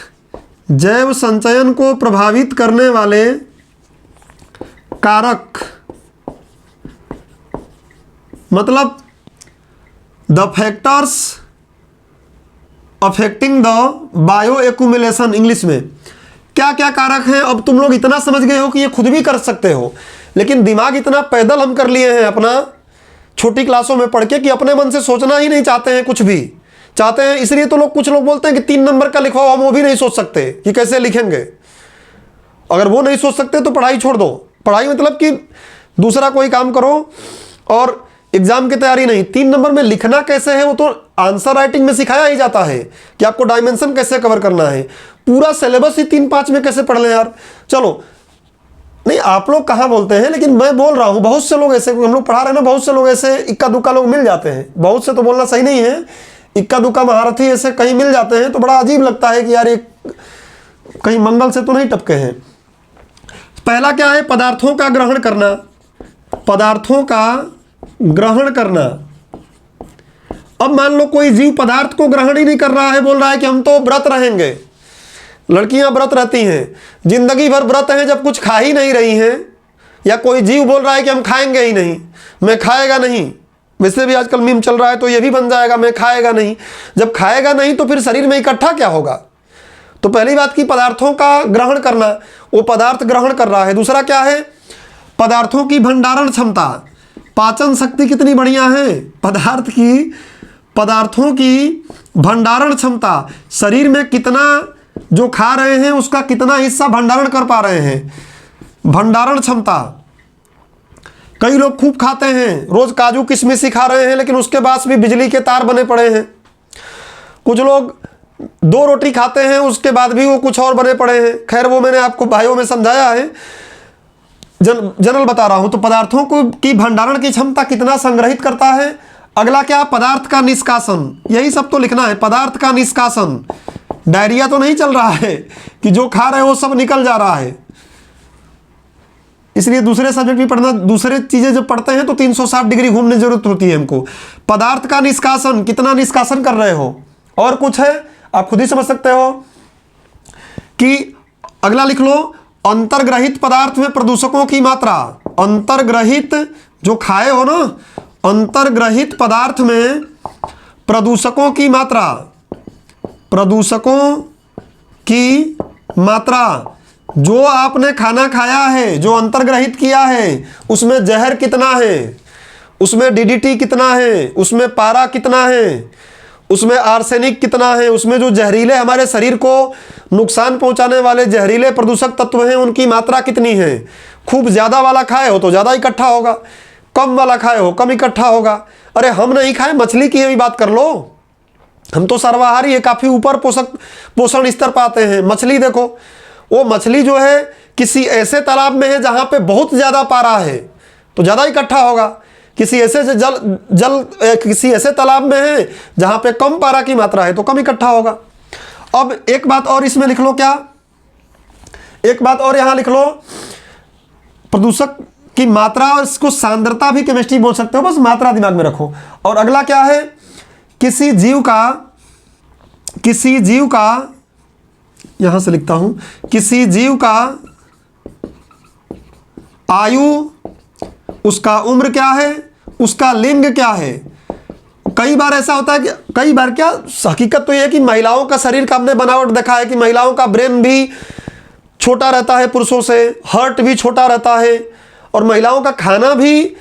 जैव संचयन को प्रभावित करने वाले कारक मतलब the factors affecting the bio accumulation, English में क्या क्या कारक हैं। अब तुम लोग इतना समझ गए हो कि ये खुद भी कर सकते हो, लेकिन दिमाग इतना पैदल हम कर लिए हैं अपना छोटी क्लासों में पढ़ के कि अपने मन से सोचना ही नहीं चाहते हैं, कुछ भी चाहते हैं। इसलिए तो कुछ लोग बोलते हैं कि 3 नंबर का लिखवाओ, हम वो भी नहीं सोच सकते कि कैसे लिखेंगे। अगर वो नहीं सोच सकते तो पढ़ाई छोड़ दो। पढ़ाई मतलब कि दूसरा कोई काम करो और एग्जाम की तैयारी नहीं। 3 नंबर में लिखना कैसे है वो तो आंसर राइटिंग में सिखाया ही जाता है कि आपको डायमेंशन कैसे कवर करना है। पूरा सिलेबस ही 3-5 में कैसे पढ़ लें यार। चलो नहीं, आप लोग कहाँ बोलते हैं, लेकिन मैं बोल रहा हूँ बहुत से लोग ऐसे, हम लोग पढ़ा रहे हैं ना, बहुत से लोग ऐसे इक्का दुक्का लोग मिल जाते हैं। बहुत से तो बोलना सही नहीं है, इक्का दुक्का महारथी ऐसे कहीं मिल जाते हैं, तो बड़ा अजीब लगता है कि यार ये कहीं मंगल से तो नहीं टपके हैं। पहला क्या है, पदार्थों का ग्रहण करना। पदार्थों का ग्रहण करना। अब मान लो कोई जीव पदार्थ को ग्रहण ही नहीं कर रहा है, बोल रहा है कि हम तो व्रत रहेंगे। लड़कियां व्रत रहती हैं, जिंदगी भर व्रत हैं, जब कुछ खा ही नहीं रही हैं। या कोई जीव बोल रहा है कि हम खाएंगे ही नहीं, मैं खाएगा नहीं। वैसे भी आजकल मीम चल रहा है तो ये भी बन जाएगा, मैं खाएगा नहीं। जब खाएगा नहीं तो फिर शरीर में इकट्ठा क्या होगा। तो पहली बात की पदार्थों का ग्रहण करना, वो पदार्थ ग्रहण कर रहा है। दूसरा क्या है, पदार्थों की भंडारण क्षमता, पाचन शक्ति कितनी बढ़िया है पदार्थों की भंडारण क्षमता। शरीर में कितना जो खा रहे हैं उसका कितना हिस्सा भंडारण कर पा रहे हैं, भंडारण क्षमता। कई लोग खूब खाते हैं, रोज काजू किशमिश खा रहे हैं, लेकिन उसके बाद भी बिजली के तार बने पड़े हैं। कुछ लोग 2 रोटी खाते हैं, उसके बाद भी वो कुछ और बने पड़े हैं। खैर वो मैंने आपको भाइयों में समझाया है, जनरल बता रहा हूं। तो पदार्थों को की भंडारण की क्षमता कितना संग्रहित करता है। अगला क्या, पदार्थ का निष्कासन। यही सब तो लिखना है, पदार्थ का निष्कासन। डायरिया तो नहीं चल रहा है कि जो खा रहे हो वो सब निकल जा रहा है। इसलिए दूसरे सब्जेक्ट भी पढ़ना, दूसरे चीजें जब पढ़ते हैं तो 360 डिग्री घूमने की जरूरत होती है हमको। पदार्थ का निष्कासन, कितना निष्कासन कर रहे हो। और कुछ है आप खुद ही समझ सकते हो कि अगला लिख लो, अंतर्ग्रहित पदार्थ में प्रदूषकों की मात्रा। अंतर्ग्रहित जो खाए हो ना, अंतर्ग्रहित पदार्थ में प्रदूषकों की मात्रा, प्रदूषकों की मात्रा। जो आपने खाना खाया है, जो अंतर्ग्रहित किया है, उसमें जहर कितना है, उसमें डीडीटी कितना है, उसमें पारा कितना है, उसमें आर्सेनिक कितना है, उसमें जो जहरीले हमारे शरीर को नुकसान पहुंचाने वाले जहरीले प्रदूषक तत्व हैं उनकी मात्रा कितनी है। खूब ज़्यादा वाला खाए हो तो ज़्यादा इकट्ठा होगा, कम वाला खाए हो कम इकट्ठा होगा। अरे हम नहीं खाए, मछली की भी बात कर लो, हम तो सर्वाहारी है, काफ़ी ऊपर पोषण स्तर पाते हैं। मछली देखो, वो मछली जो है किसी ऐसे तालाब में है जहाँ पे बहुत ज़्यादा पारा है तो ज़्यादा इकट्ठा होगा। किसी ऐसे किसी ऐसे तालाब में है जहाँ पे कम पारा की मात्रा है तो कम इकट्ठा होगा। अब एक बात और इसमें लिख लो, क्या एक बात और यहाँ लिख लो, प्रदूषक की मात्रा और इसको सांद्रता भी केमिस्ट्री बोल सकते हो, बस मात्रा दिमाग में रखो। और अगला क्या है, किसी जीव का यहां से लिखता हूं, किसी जीव का आयु, उसका उम्र क्या है, उसका लिंग क्या है। कई बार ऐसा होता है कि कई बार क्या, हकीकत तो यह है कि महिलाओं का शरीर का हमने बनावट देखा है कि महिलाओं का ब्रेन भी छोटा रहता है पुरुषों से, हार्ट भी छोटा रहता है, और महिलाओं का खाना भी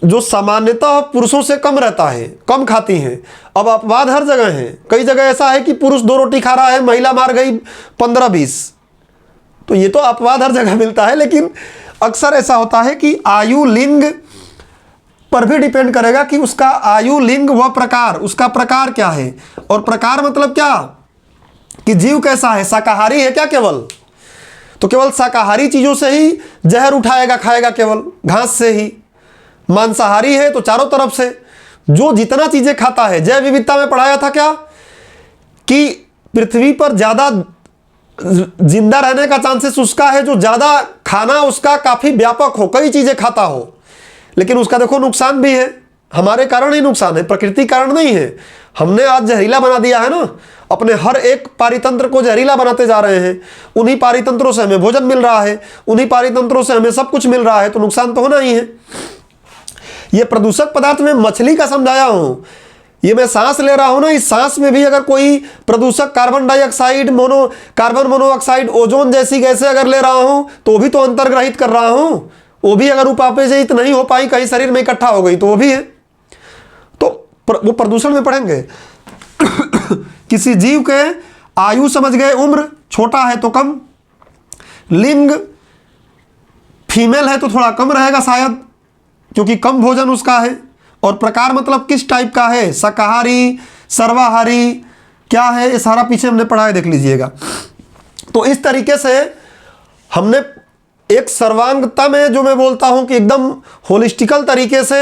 जो सामान्यतः पुरुषों से कम रहता है, कम खाती हैं। अब अपवाद हर जगह है, कई जगह ऐसा है कि पुरुष 2 रोटी खा रहा है, महिला मार गई 15-20, तो ये तो अपवाद हर जगह मिलता है। लेकिन अक्सर ऐसा होता है कि आयु लिंग पर भी डिपेंड करेगा कि उसका आयु लिंग व प्रकार, उसका प्रकार क्या है। और प्रकार मतलब क्या कि जीव कैसा है, शाकाहारी है क्या केवल, तो केवल शाकाहारी चीज़ों से ही जहर उठाएगा, खाएगा केवल घास से ही। मांसाहारी है तो चारों तरफ से जो जितना चीज़ें खाता है। जैव विविधता में पढ़ाया था क्या कि पृथ्वी पर ज़्यादा जिंदा रहने का चांसेस उसका है जो ज़्यादा खाना उसका काफ़ी व्यापक हो, कई चीज़ें खाता हो। लेकिन उसका देखो नुकसान भी है, हमारे कारण ही नुकसान है, प्रकृति कारण नहीं है। हमने आज जहरीला बना दिया है ना, अपने हर एक पारितंत्र को जहरीला बनाते जा रहे हैं। उन्हीं पारितंत्रों से हमें भोजन मिल रहा है, उन्हीं पारितंत्रों से हमें सब कुछ मिल रहा है, तो नुकसान तो होना ही है। ये प्रदूषक पदार्थ में मछली का समझाया हूँ। ये मैं सांस ले रहा हूँ ना, इस सांस में भी अगर कोई प्रदूषक carbon dioxide, carbon monoxide, ozone जैसी गैसें अगर ले रहा हूँ तो भी तो अंतर्ग्रहित कर रहा हूँ। वो भी अगर उपापेजित नहीं हो पाई, कहीं शरीर में इकट्ठा हो गई तो वो भी है, तो वो प्रदूषण में पड़ेंगे। किसी जीव के आयु समझ गए, उम्र छोटा है तो कम, लिंग फीमेल है तो थोड़ा कम रहेगा शायद, क्योंकि कम भोजन उसका है। और प्रकार मतलब किस टाइप का है, शाकाहारी, सर्वाहारी, क्या है, ये सारा पीछे हमने पढ़ा है, देख लीजिएगा। तो इस तरीके से हमने एक सर्वांगता में, जो मैं बोलता हूं कि एकदम होलिस्टिकल तरीके से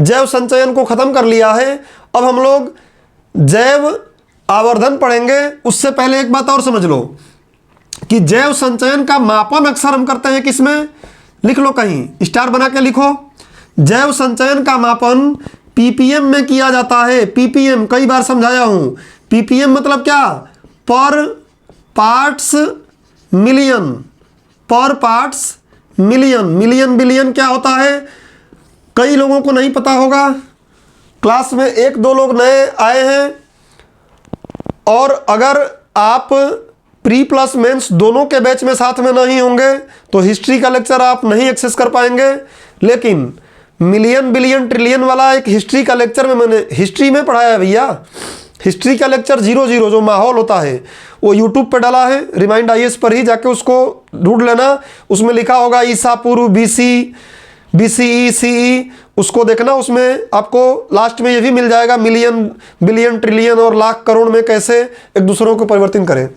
जैव संचयन को खत्म कर लिया है। अब हम लोग जैव आवर्धन पढ़ेंगे। उससे पहले एक बात और समझ लो कि जैव संचयन का मापन अक्सर हम करते हैं किसमें, लिख लो कहीं, स्टार बना के लिखो। जैव संचयन का मापन पीपीएम में किया जाता है। पीपीएम कई बार समझाया हूं। पीपीएम मतलब क्या, पर पार्ट्स मिलियन, पर पार्ट्स मिलियन। मिलियन बिलियन क्या होता है, कई लोगों को नहीं पता होगा। क्लास में एक दो लोग नए आए हैं, और अगर आप प्री प्लस मेंस दोनों के बैच में साथ में नहीं होंगे तो हिस्ट्री का लेक्चर आप नहीं एक्सेस कर पाएंगे। लेकिन मिलियन बिलियन ट्रिलियन वाला एक हिस्ट्री का लेक्चर में मैंने हिस्ट्री में पढ़ाया है भैया। हिस्ट्री का लेक्चर 00 जो माहौल होता है वो यूट्यूब पे डाला है, रिमाइंड आईएएस पर ही जाके उसको ढूंढ लेना। उसमें लिखा होगा ईसा पूर्व, बीसीई, सीई, उसको देखना। उसमें आपको लास्ट में ये भी मिल जाएगा, मिलियन बिलियन ट्रिलियन और लाख करोड़ में कैसे एक दूसरों को परिवर्तन करें।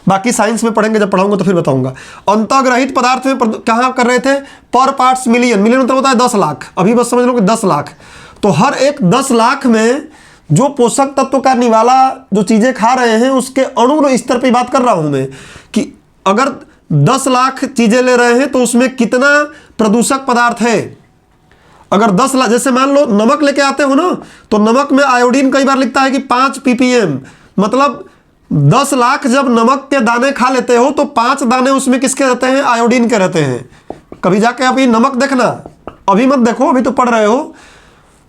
बाकी साइंस में पढ़ेंगे, जब पढ़ाऊंगा तो फिर बताऊंगा। अंतर्ग्रहित पदार्थ में कहाँ कर रहे थे, पर पार्ट्स मिलियन। मिलियन मतलब होता है 10 लाख। अभी बस समझ लो कि 10 लाख, तो हर एक 10 लाख में जो पोषक तत्व का निवाला जो चीज़ें खा रहे हैं उसके अणु स्तर पर बात कर रहा हूं मैं, कि अगर 10 लाख चीज़ें ले रहे हैं तो उसमें कितना प्रदूषक पदार्थ है। अगर 10 लाख, जैसे मान लो नमक लेके आते हो ना, तो नमक में आयोडीन कई बार लिखता है कि 5 ppm, मतलब 10 लाख जब नमक के दाने खा लेते हो तो 5 दाने उसमें किसके रहते हैं, आयोडीन के रहते हैं। कभी जाके अभी नमक देखना, अभी मत देखो, अभी तो पढ़ रहे हो।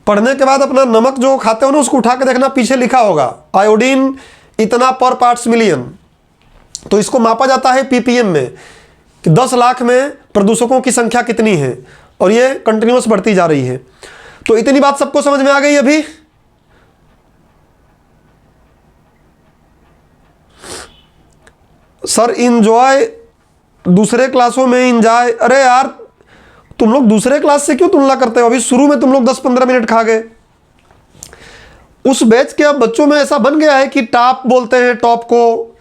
पढ़ने के बाद अपना नमक जो खाते हो ना उसको उठा के देखना, पीछे लिखा होगा आयोडीन इतना पर पार्ट्स मिलियन। तो इसको मापा जाता है पीपीएम में कि 10 लाख में प्रदूषकों की संख्या कितनी है, और ये कंटिन्यूअस बढ़ती जा रही है। तो इतनी बात सबको समझ में आ गई अभी। सर इंजॉय दूसरे क्लासों में इंजॉय, अरे यार तुम लोग दूसरे क्लास से क्यों तुलना करते हो। अभी शुरू में तुम लोग 10-15 मिनट खा गए। उस बैच के अब बच्चों में ऐसा बन गया है कि टॉप बोलते हैं टॉप को,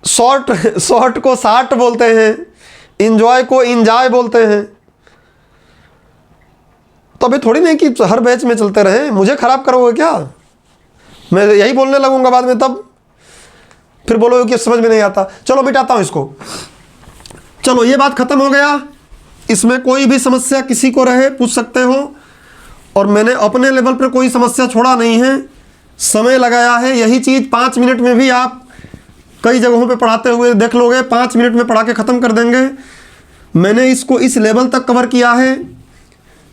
शॉर्ट को शार्ट बोलते हैं, इंजॉय को इंजॉय बोलते हैं। तो अभी थोड़ी नहीं कि हर बैच में चलते रहे। मुझे खराब करोगे क्या, मैं यही बोलने लगूंगा बाद में, तब फिर बोलोगे कि समझ में नहीं आता। चलो मिटाता हूं इसको। चलो ये बात खत्म हो गया। इसमें कोई भी समस्या किसी को रहे पूछ सकते हो, और मैंने अपने लेवल पर कोई समस्या छोड़ा नहीं है, समय लगाया है। यही चीज़ 5 मिनट में भी आप कई जगहों पे पढ़ाते हुए देख लोगे, 5 मिनट में पढ़ा के ख़त्म कर देंगे। मैंने इसको इस लेवल तक कवर किया है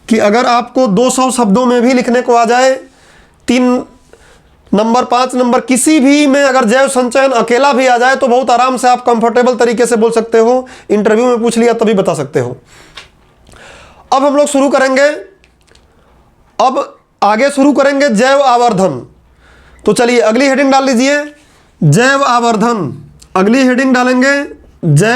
कि अगर आपको 200 शब्दों में भी लिखने को आ जाए, 3 नंबर 5 नंबर किसी भी में अगर जैव संचयन अकेला भी आ जाए तो बहुत आराम से आप कंफर्टेबल तरीके से बोल सकते हो। इंटरव्यू में पूछ लिया तभी बता सकते हो। अब हम लोग शुरू करेंगे, अब आगे शुरू करेंगे जैव आवर्धन। तो चलिए अगली हेडिंग डाल लीजिए, जैव आवर्धन। अगली हेडिंग डालेंगे जैव